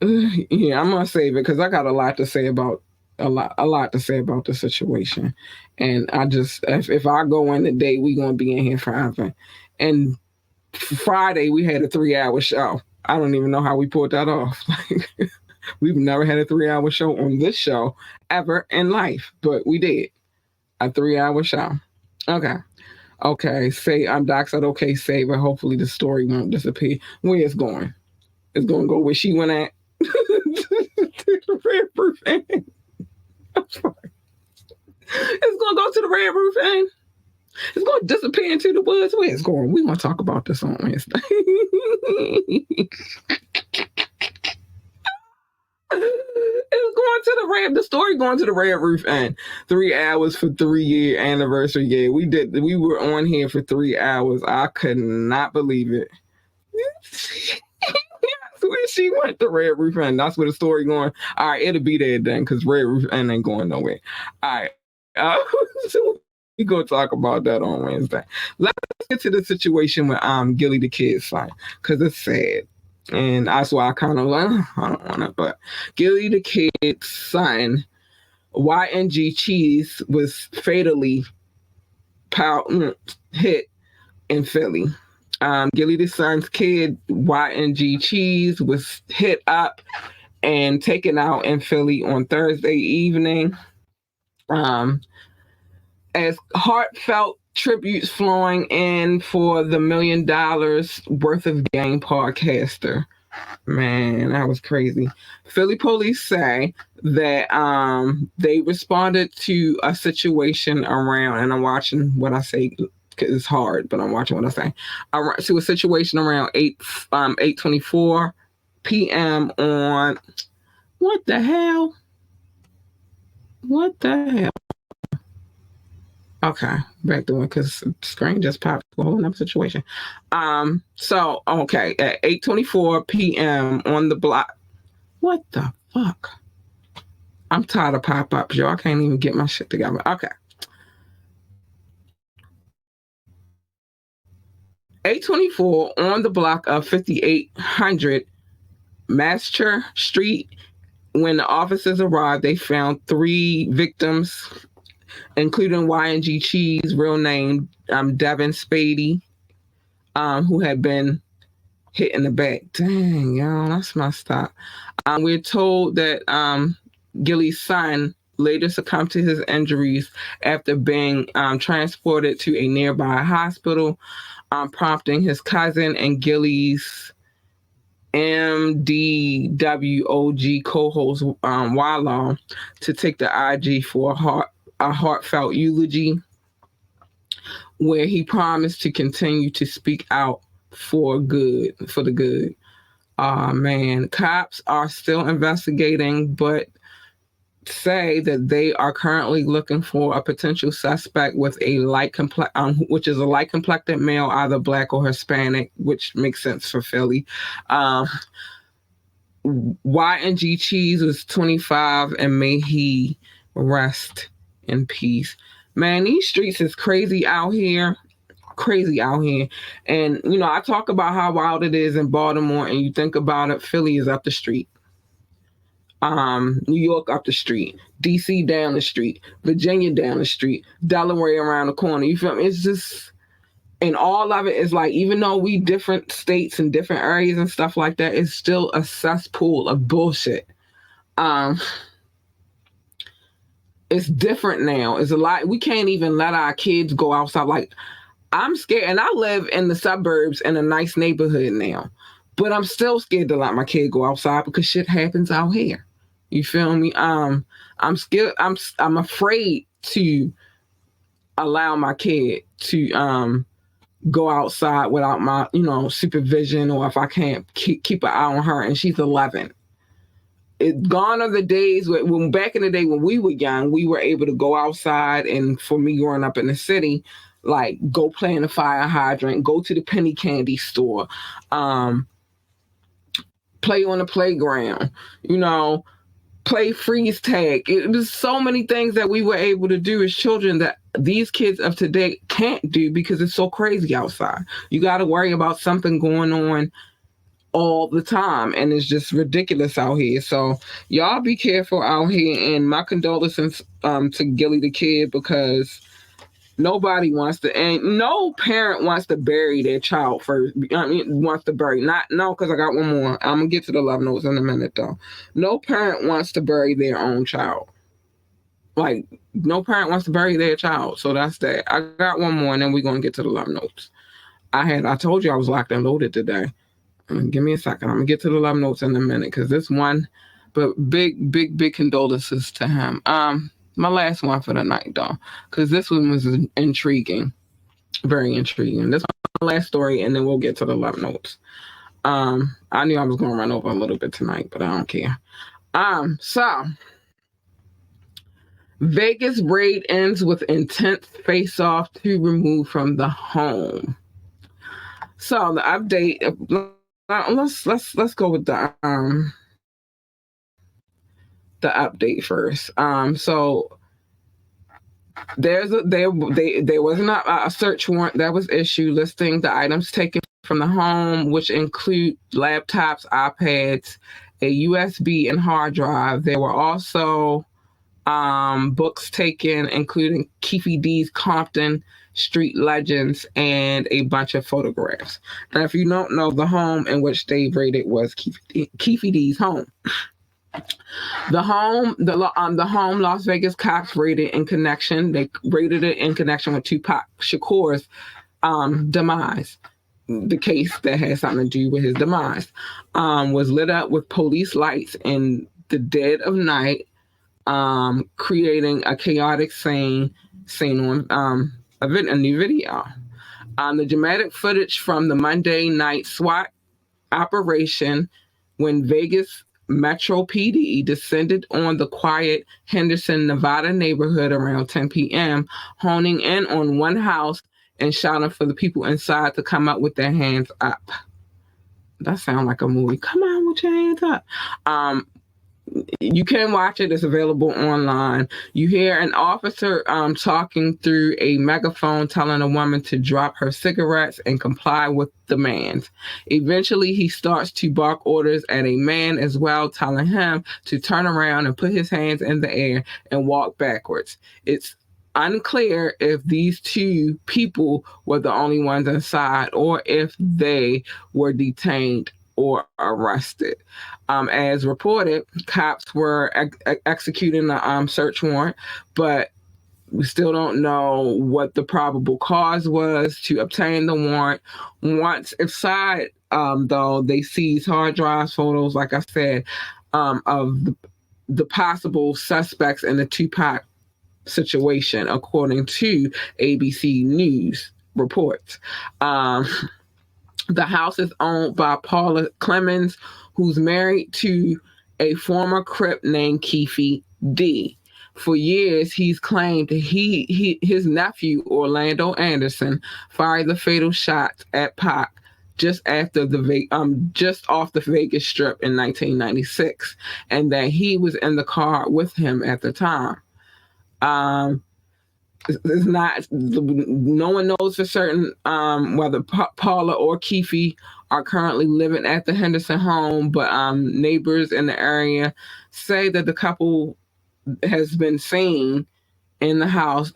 Yeah, I'm going to save it because I got a lot to say about the situation. And I just, if I go in today, we're going to be in here forever. And Friday, we had a 3-hour show. I don't even know how we pulled that off. We've never had a 3-hour show on this show ever in life, but we did a 3-hour show. Okay. Doc said, okay, save it. Hopefully the story won't disappear. Where it's going? It's going to go where she went at. To the Red Roof Inn. I'm sorry. It's going to go to the Red Roof Inn. It's going to disappear into the woods. Where it's going? We're going to talk about this on Wednesday. The story going to the Red Roof Inn. 3 hours for 3-year anniversary. Yeah, we were on here for 3 hours. I could not believe it. Where she went to Red Roof Inn. That's where the story going. All right, it'll be there then because Red Roof Inn ain't going nowhere. All right. We gonna talk about that on Wednesday. Let's get to the situation with Gilly the kid's son, because it's sad. And that's why I kind of like, I don't want to, but Gilly the kid's son, YNG Cheese, was fatally hit in Philly. Gilly the son's kid, YNG Cheese, was hit up and taken out in Philly on Thursday evening. As heartfelt tributes flowing in for the $1 million worth of game podcaster. Man, that was crazy. Philly police say that they responded to a situation around, and I'm watching what I say because it's hard, but I'm watching what I say. To a situation around 8:24 p.m. on what the hell? What the hell? Okay, back to it because the screen just popped. A whole nother situation. So okay, at 8:24 p.m. on the block. What the fuck? I'm tired of pop-ups, y'all. I can't even get my shit together. Okay. 8:24 on the block of 5800 Master Street. When the officers arrived, they found 3 victims, including YNG Cheese, real name Devin Spady, who had been hit in the back. Dang, y'all, that's messed up. We're told that Gilly's son later succumbed to his injuries after being transported to a nearby hospital, prompting his cousin and Gilly's MDWOG co-host Wallow to take the IG for a heartfelt eulogy, where he promised to continue to speak out for the good. Man, cops are still investigating, but say that they are currently looking for a potential suspect with a which is a light complected male, either black or Hispanic, which makes sense for Philly. YNG Cheese was 25, and may he rest in peace. Man, these streets is crazy out here. And I talk about how wild it is in Baltimore, and you think about it, Philly is up the street. New York up the street, DC down the street, Virginia down the street, Delaware around the corner. You feel me? It's just, and all of it is like, even though we different states and different areas and stuff like that, it's still a cesspool of bullshit. It's different now. It's a lot. We can't even let our kids go outside. Like, I'm scared, and I live in the suburbs in a nice neighborhood now, but I'm still scared to let my kid go outside because shit happens out here. You feel me? I'm scared. I'm afraid to allow my kid to go outside without my supervision, or if I can't keep an eye on her, and she's 11. It gone are the days when back in the day when we were young, we were able to go outside, and for me growing up in the city, like go play in the fire hydrant, go to the penny candy store, play on the playground, play freeze tag. It was so many things that we were able to do as children that these kids of today can't do because it's so crazy outside. You got to worry about something going on all the time, and it's just ridiculous out here. So y'all be careful out here, and my condolences to Gilly the kid, because nobody wants to, and no parent wants to bury their child first. Wants to bury, because I got one more. I'm gonna get to the love notes in a minute though. No parent wants to bury their own child. Like, no parent wants to bury their child. So that's that. I got one more, and then we're gonna get to the love notes. I told you I was locked and loaded today. Give me a second. I'm gonna get to the love notes in a minute, because this one, but big condolences to him. My last one for the night, though, because this one was intriguing, very intriguing. This is my last story, and then we'll get to the love notes. I knew I was going to run over a little bit tonight, but I don't care. So Vegas raid ends with intense face-off to remove from the home. So the update. Let's go with the update first. So There wasn't a search warrant that was issued listing the items taken from the home, which include laptops, iPads, a USB and hard drive. There were also books taken, including Keefe D's Compton Street Legends and a bunch of photographs. Now, if you don't know, the home in which they raided was Keefe D's home. The home Las Vegas cops raided in connection. They raided it in connection with Tupac Shakur's demise. The case that had something to do with his demise was lit up with police lights in the dead of night, creating a chaotic scene on a new video. The dramatic footage from the Monday night SWAT operation when Vegas Metro PD descended on the quiet Henderson, Nevada neighborhood around 10 p.m., honing in on one house and shouting for the people inside to come out with their hands up. That sounds like a movie. Come on with your hands up. You can watch it. It's available online. You hear an officer talking through a megaphone telling a woman to drop her cigarettes and comply with demands. Eventually, he starts to bark orders at a man as well, telling him to turn around and put his hands in the air and walk backwards. It's unclear if these two people were the only ones inside or if they were detained or arrested. As reported, cops were executing a search warrant, but we still don't know what the probable cause was to obtain the warrant. Once inside, though, they seized hard drives, photos, like I said, of the possible suspects in the Tupac situation, according to ABC News reports. The house is owned by Paula Clemens, who's married to a former Crip named Keefe D. For years, he's claimed his nephew, Orlando Anderson, fired the fatal shots at Pac just off the Vegas Strip in 1996, and that he was in the car with him at the time. It's not. No one knows for certain whether Paula or Keefe are currently living at the Henderson home, but neighbors in the area say that the couple has been seen in the house.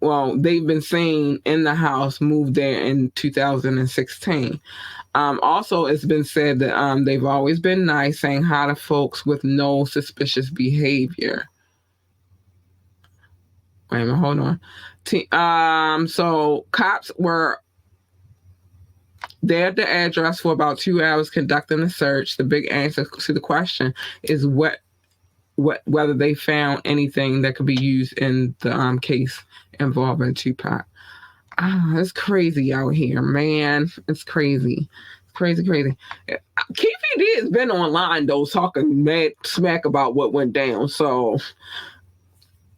They've been seen in the house, moved there in 2016. Also, it's been said that they've always been nice, saying hi to folks with no suspicious behavior. Wait a minute, hold on. So cops were there at the address for about 2 hours conducting the search. The big answer to the question is whether they found anything that could be used in the case involving Tupac. It's crazy out here, man. It's crazy. Crazy. Keefe D has been online, though, talking mad smack about what went down. So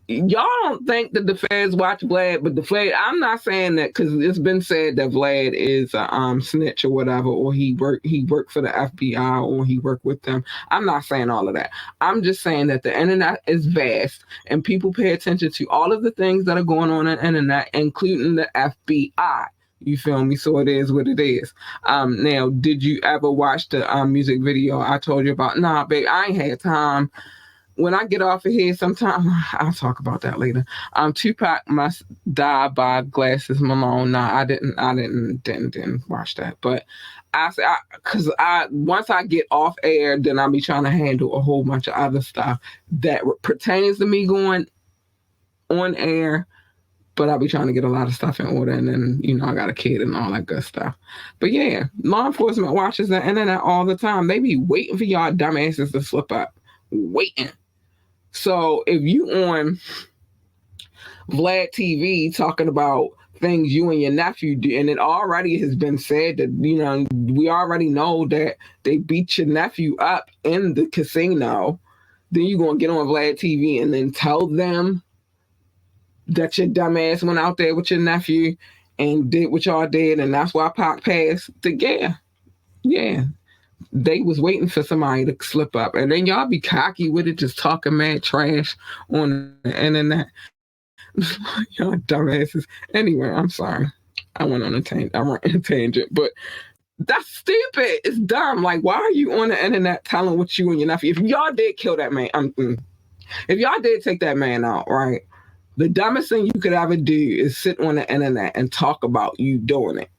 y'all don't think that the feds watch Vlad, but the Vlad, I'm not saying that because it's been said that Vlad is a snitch or whatever, or he worked for the FBI or he worked with them. I'm not saying all of that. I'm just saying that the internet is vast and people pay attention to all of the things that are going on the internet, including the FBI. You feel me? So it is what it is. Now, did you ever watch the music video I told you about? Nah, babe, I ain't had time. When I get off of here sometime, I'll talk about that later. Tupac Must Die by Glasses Malone. Nah, I didn't watch that. But once I get off air, then I'll be trying to handle a whole bunch of other stuff that pertains to me going on air. But I'll be trying to get a lot of stuff in order, and then, I got a kid and all that good stuff. But yeah, law enforcement watches the internet all the time. They be waiting for y'all dumbasses to slip up. Waiting. So if you on Vlad TV talking about things you and your nephew do, and it already has been said that, we already know that they beat your nephew up in the casino, then you're going to get on Vlad TV and then tell them that your dumbass went out there with your nephew and did what y'all did, and that's why Pac passed. Yeah. they was waiting for somebody to slip up, and then y'all be cocky with it, just talking mad trash on the internet. Y'all dumbasses. Anyway, I'm sorry. I went on a tangent, but that's stupid. It's dumb. Like, why are you on the internet telling what you and your nephew? If y'all did kill that man, if y'all did take that man out, right? The dumbest thing you could ever do is sit on the internet and talk about you doing it.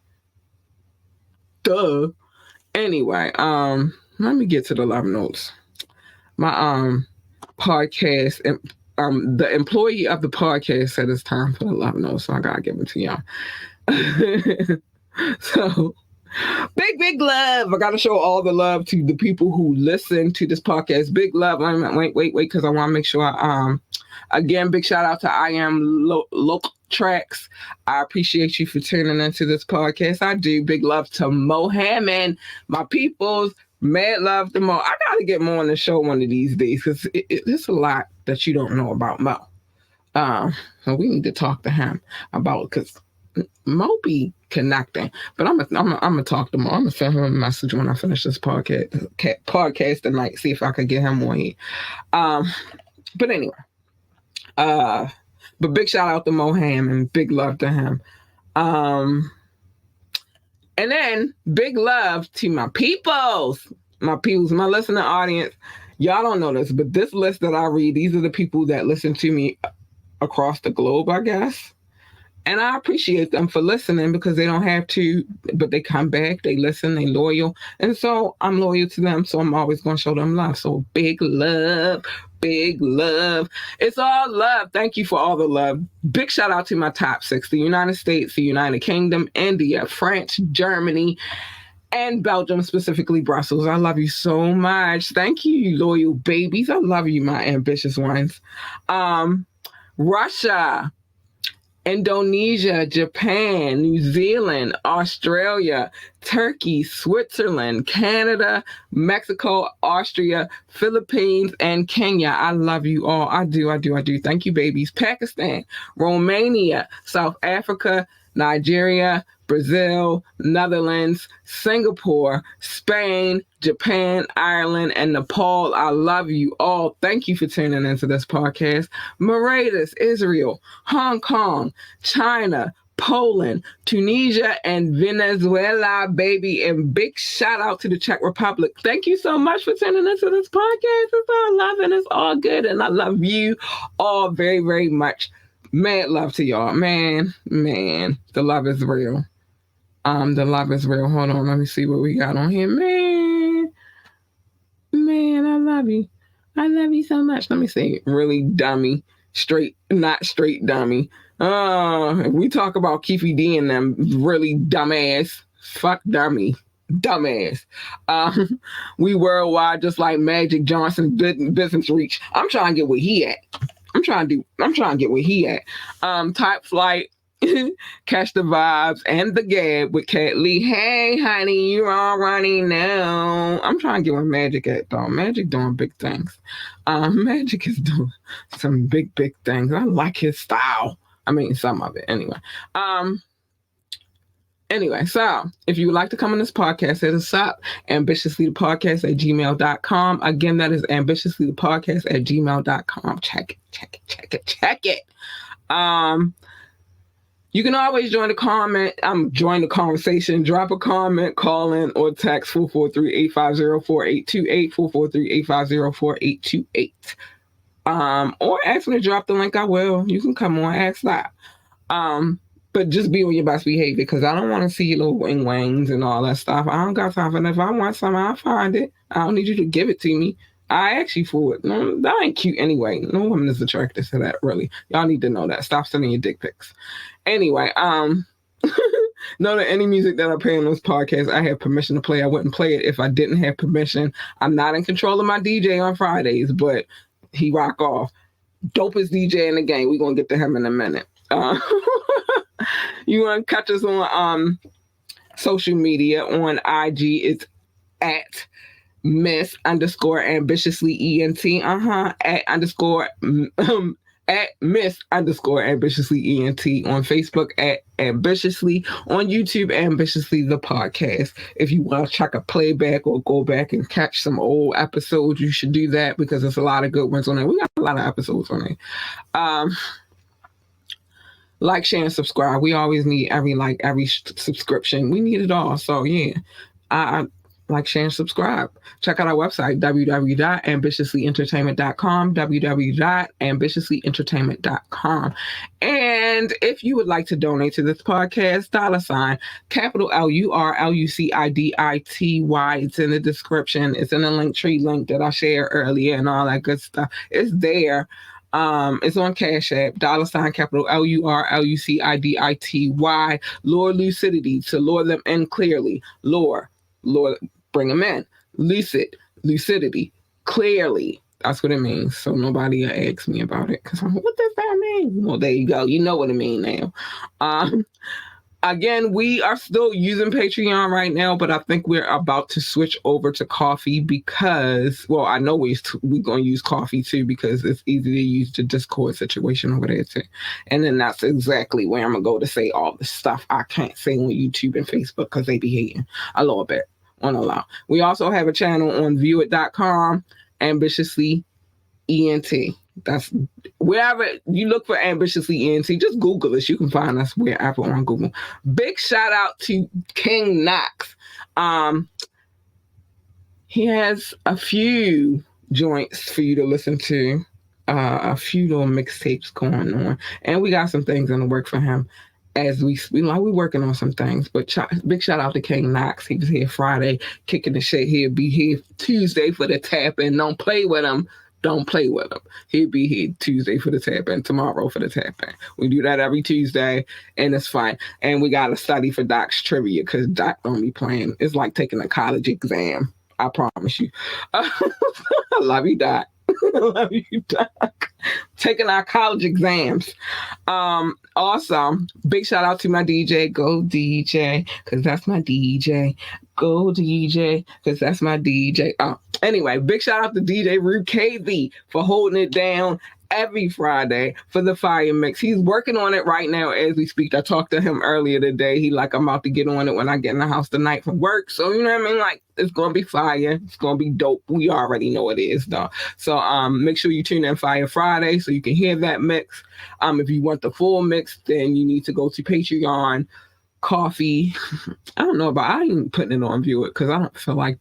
Duh. Anyway, let me get to the love notes. My podcast, the employee of the podcast said it's time for the love notes, so I gotta give it to y'all. So, big love. I gotta show all the love to the people who listen to this podcast. Big love. Wait, because I want to make sure. Again, big shout out to I Am Local Tracks. I appreciate you for tuning into this podcast. I do. Big love to Mohammed, my peoples. Mad love to Mo. I gotta get Mo on the show one of these days because it's a lot that you don't know about Mo. So we need to talk to him about, because Mo be connecting. But I'm gonna talk to Mo. I'm gonna send him a message when I finish this podcast tonight. See if I can get him on here. But anyway. But big shout out to Moham and big love to him. And then big love to my peoples, my listening audience. Y'all don't know this, but this list that I read, these are the people that listen to me across the globe, I guess. And I appreciate them for listening, because they don't have to, but they come back, they listen, they loyal. And so I'm loyal to them, so I'm always going to show them love. So big love. It's all love. Thank you for all the love. Big shout out to my top 6, the United States, the United Kingdom, India, France, Germany, and Belgium, specifically Brussels. I love you so much. Thank you, you loyal babies. I love you, my ambitious ones. Russia, Indonesia, Japan, New Zealand, Australia, Turkey, Switzerland, Canada, Mexico, Austria, Philippines, and Kenya. I love you all. I do. Thank you, babies. Pakistan, Romania, South Africa, Nigeria, Brazil, Netherlands, Singapore, Spain, Japan, Ireland, and Nepal. I love you all. Thank you for tuning into this podcast. Mauritius, Israel, Hong Kong, China, Poland, Tunisia, and Venezuela, baby. And big shout out to the Czech Republic. Thank you so much for tuning into this podcast. It's all love and it's all good. And I love you all very, very much. Mad love to y'all. Man, the love is real. The love is real. Hold on, let me see what we got on here. Man, I love you. I love you so much. Let me see. Really dummy. Not straight dummy. We talk about Keefy D and them, really dumbass. Fuck dummy. Dumbass. We worldwide, just like Magic Johnson business reach. I'm trying to get where he at. I'm trying to get where he at. Type Flight, Catch the Vibes, and the GAB with Cat Lee. Hey, honey, you all running now. I'm trying to get where Magic at, though. Magic doing big things. Magic is doing some big things. I like his style. I mean, some of it, anyway. Anyway, so if you would like to come on this podcast, hit us up, ambitiouslythepodcast@gmail.com. Again, that is ambitiouslythepodcast@gmail.com. Check it. You can always join the conversation. Drop a comment, call in, or text 443-850-4828, 443-850-4828. Or ask me to drop the link. I will. You can come on, ask that. But just be on your best behavior, because I don't want to see your little wing-wangs and all that stuff. I don't got time for that. If I want something, I'll find it. I don't need you to give it to me. I ask you for it. No, that ain't cute anyway. No woman is attracted to that, really. Y'all need to know that. Stop sending your dick pics. Anyway, know that any music that I play on this podcast, I have permission to play. I wouldn't play it if I didn't have permission. I'm not in control of my DJ on Fridays, but he rock off. Dopest DJ in the game. We're going to get to him in a minute. You want to catch us on social media. On IG, it's at Miss_ambitiously ENT. At at Miss_ambitiously ENT, on Facebook at Ambitiously, on YouTube Ambitiously the podcast. If you want to check a playback or go back and catch some old episodes, you should do that because there's a lot of good ones on there. We got a lot of episodes on there. Like, share, and subscribe. We always need every subscription. We need it all. So yeah, I like, share, and subscribe. Check out our website, www.ambitiouslyentertainment.com, www.ambitiouslyentertainment.com. And if you would like to donate to this podcast, capital LURLUCIDITY. It's in the description. It's in the Linktree link that I shared earlier and all that good stuff. It's there. It's on Cash App, capital LURLUCIDITY. Lord lucidity, to lure them in clearly. Lord, bring them in. Lucidity, clearly. That's what it means. So nobody ask me about it because I'm like, what does that mean? Well, there you go. You know what it means now. Again, we are still using Patreon right now, but I think we're about to switch over to Coffee because, well, I know we're going to use Coffee too because it's easy to use the Discord situation over there too. And then that's exactly where I'm going to go to say all the stuff I can't say on YouTube and Facebook because they be hating a little bit on a lot. We also have a channel on viewit.com, Ambitiously ENT. That's wherever you look for Ambitiously ENT, just Google us. You can find us wherever on Google. Big shout out to King Knox. He has a few joints for you to listen to, a few little mixtapes going on, and we got some things in the work for him as we're working on some things. But big shout out to King Knox. He was here Friday kicking the shit. He'll be here Tuesday for the tap in. Don't play with him. Don't play with him. He'll be here Tuesday for the tap in, tomorrow for the tap in. We do that every Tuesday, and it's fine. And we got to study for Doc's trivia because Doc don't be playing. It's like taking a college exam. I promise you. I love you, Doc. I love you, Doc. Taking our college exams. Also, big shout out to my DJ. Go DJ, because that's my DJ. Go DJ, because that's my DJ. Anyway, big shout out to DJ Rue KV for holding it down every Friday for the Fire Mix. He's working on it right now as we speak. I talked to him earlier today. He like, I'm about to get on it when I get in the house tonight from work. So, you know what I mean? Like, it's going to be fire. It's going to be dope. We already know it is, though. So, make sure you tune in Fire Friday so you can hear that mix. If you want the full mix, then you need to go to Patreon, Coffee. I don't know I ain't putting it on View It because I don't feel like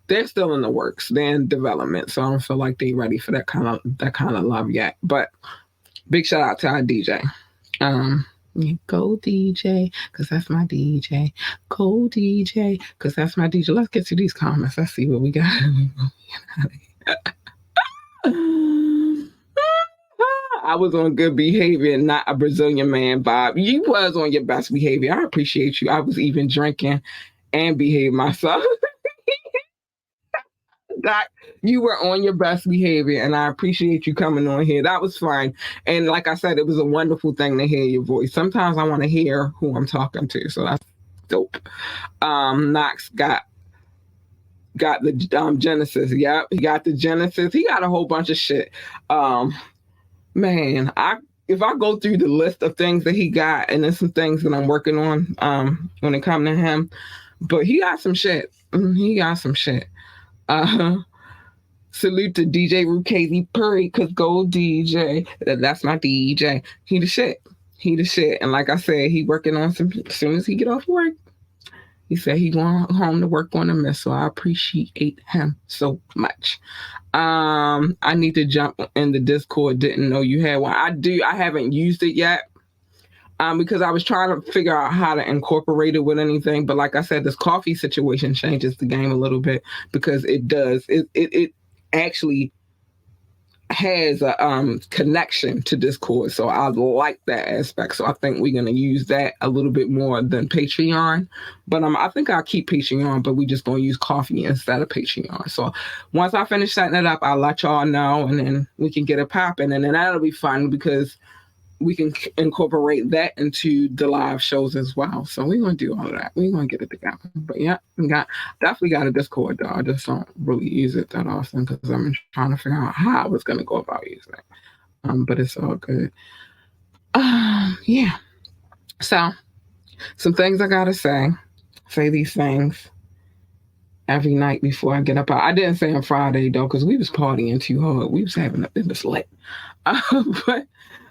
they're still in the works. They're in development, so I don't feel like they're ready for that kind of love yet. But big shout out to our DJ. Go DJ, because that's my DJ. Go DJ, because that's my DJ. Let's get to these comments. Let's see what we got. I was on good behavior, not a Brazilian man, Bob. You was on your best behavior. I appreciate you. I was even drinking and behaving myself. Doc, you were on your best behavior, and I appreciate you coming on here. That was fine. And like I said, it was a wonderful thing to hear your voice. Sometimes I want to hear who I'm talking to, so that's dope. Knox got the Genesis. Yep, he got the Genesis. He got a whole bunch of shit. Man, if I go through the list of things that he got, and there's some things that I'm working on when it comes to him, but he got some shit. He got some shit. Salute to DJ Rukazi Puri, cause go DJ. That's my DJ. He the shit. And like I said, he working on some. As soon as he get off work, he said he going home to work on a mess. So I appreciate him so much. I need to jump in the Discord. Didn't know you had one. I do. I haven't used it yet. Because I was trying to figure out how to incorporate it with anything. But like I said, this coffee situation changes the game a little bit because it does. It actually has a connection to Discord. So I like that aspect. So I think we're going to use that a little bit more than Patreon. But I think I'll keep Patreon, but we just going to use Coffee instead of Patreon. So once I finish setting it up, I'll let y'all know, and then we can get it popping. And then that'll be fun because we can incorporate that into the live shows as well. So we're going to do all of that. We're going to get it together. But yeah, definitely got a Discord, though. I just don't really use it that often because I'm trying to figure out how I was going to go about using it. But it's all good. Yeah. So, some things I gotta say. Say these things every night before I get up. I didn't say on Friday though, because we was partying too hard. We was having it was lit. But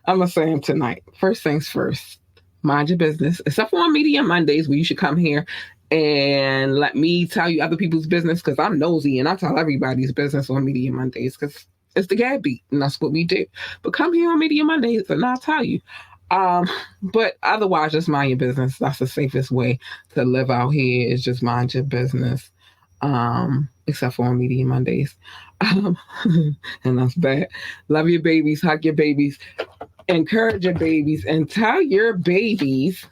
I'm gonna say them tonight. First things first. Mind your business, except for on Media Mondays, where you should come here and let me tell you other people's business, because I'm nosy and I tell everybody's business on Media Mondays because it's the GAB beat and that's what we do. But come here on Media Mondays and I'll tell you. But otherwise, just mind your business. That's the safest way to live out here, is just mind your business. Except for on Media Mondays. And that's bad. Love your babies, hug your babies, encourage your babies, and tell your babies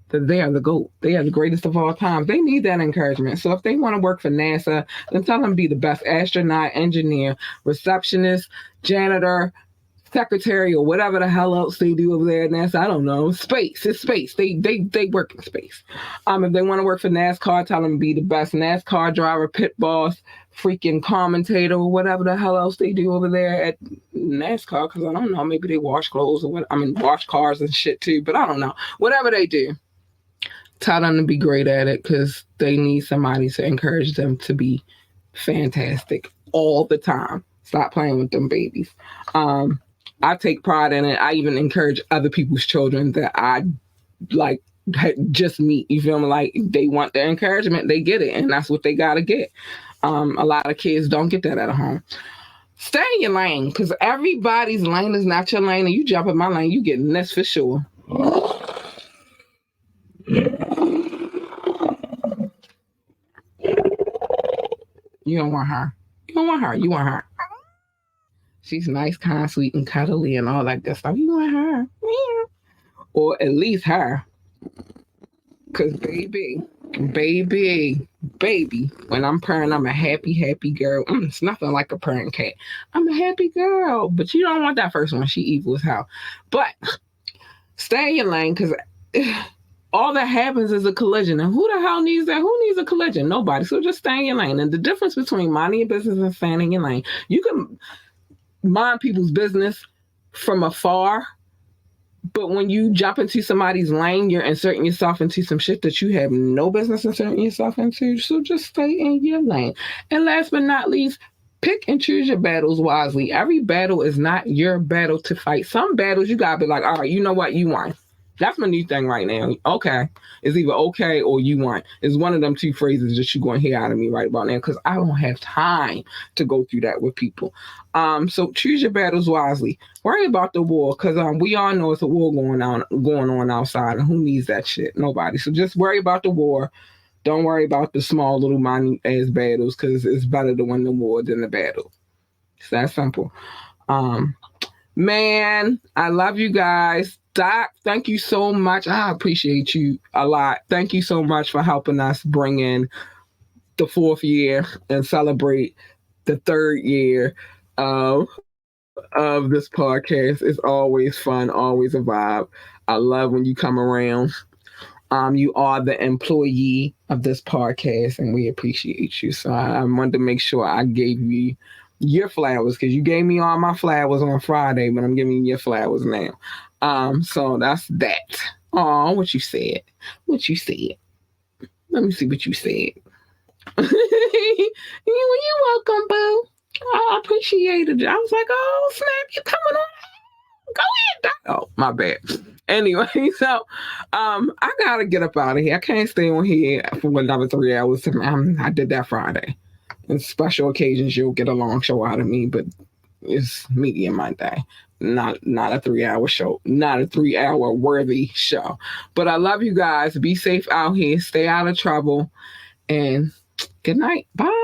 that they are the GOAT. They are the greatest of all time. They need that encouragement. So if they want to work for NASA, then tell them to be the best astronaut, engineer, receptionist, janitor, secretary, or whatever the hell else they do over there at NASA. I don't know. Space. It's space. They work in space. If they want to work for NASCAR, tell them to be the best NASCAR driver, pit boss, freaking commentator, or whatever the hell else they do over there at NASCAR. Because I don't know. Maybe they wash clothes or what. Wash cars and shit too. But I don't know. Whatever they do, tell them to be great at it, because they need somebody to encourage them to be fantastic all the time. Stop playing with them babies. I take pride in it. I even encourage other people's children that I like just meet. You feel me? Like, they want their encouragement, they get it, and that's what they gotta get. A lot of kids don't get that at home. Stay in your lane, because everybody's lane is not your lane, and you jump in my lane, you getting this for sure. You don't want her. You don't want her. You want her. She's nice, kind, sweet, and cuddly, and all that good stuff. You want her. Yeah. Or at least her. Because baby, when I'm purring, I'm a happy, happy girl. It's nothing like a purring cat. I'm a happy girl. But you don't want that first one. She evil as hell. But stay in your lane, because all that happens is a collision. And who the hell needs that? Who needs a collision? Nobody. So just stay in your lane. And the difference between minding your business and staying in your lane, you can mind people's business from afar, but when you jump into somebody's lane, you're inserting yourself into some shit that you have no business inserting yourself into. So just stay in your lane. And last but not least, pick and choose your battles wisely. Every battle is not your battle to fight. Some battles you gotta be like, all right, you know what, you won. That's my new thing right now. Okay. It's either okay or you want. It's one of them two phrases that you're going to hear out of me right about now, because I don't have time to go through that with people. So choose your battles wisely. Worry about the war, because we all know it's a war going on outside, and who needs that shit? Nobody. So just worry about the war. Don't worry about the small little minute ass battles, because it's better to win the war than the battle. It's that simple. Man, I love you guys. Doc, thank you so much. I appreciate you a lot. Thank you so much for helping us bring in the 4th year and celebrate the 3rd year of this podcast. It's always fun, always a vibe. I love when you come around. You are the employee of this podcast, and we appreciate you. So I wanted to make sure I gave you your flowers, because you gave me all my flowers on Friday, but I'm giving you your flowers now. So that's that. Oh, what you said. What you said. Let me see what you said. You're welcome, boo. I appreciated it. I was like, oh, snap, you coming on? Go ahead, Doc. Oh, my bad. Anyway, so I gotta get up out of here. I can't stay on here for another 3 hours. I did that Friday. And special occasions, you'll get a long show out of me, but it's Media Monday. Not a 3-hour show, not a 3-hour worthy show. But I love you guys. Be safe out here. Stay out of trouble. And good night. Bye.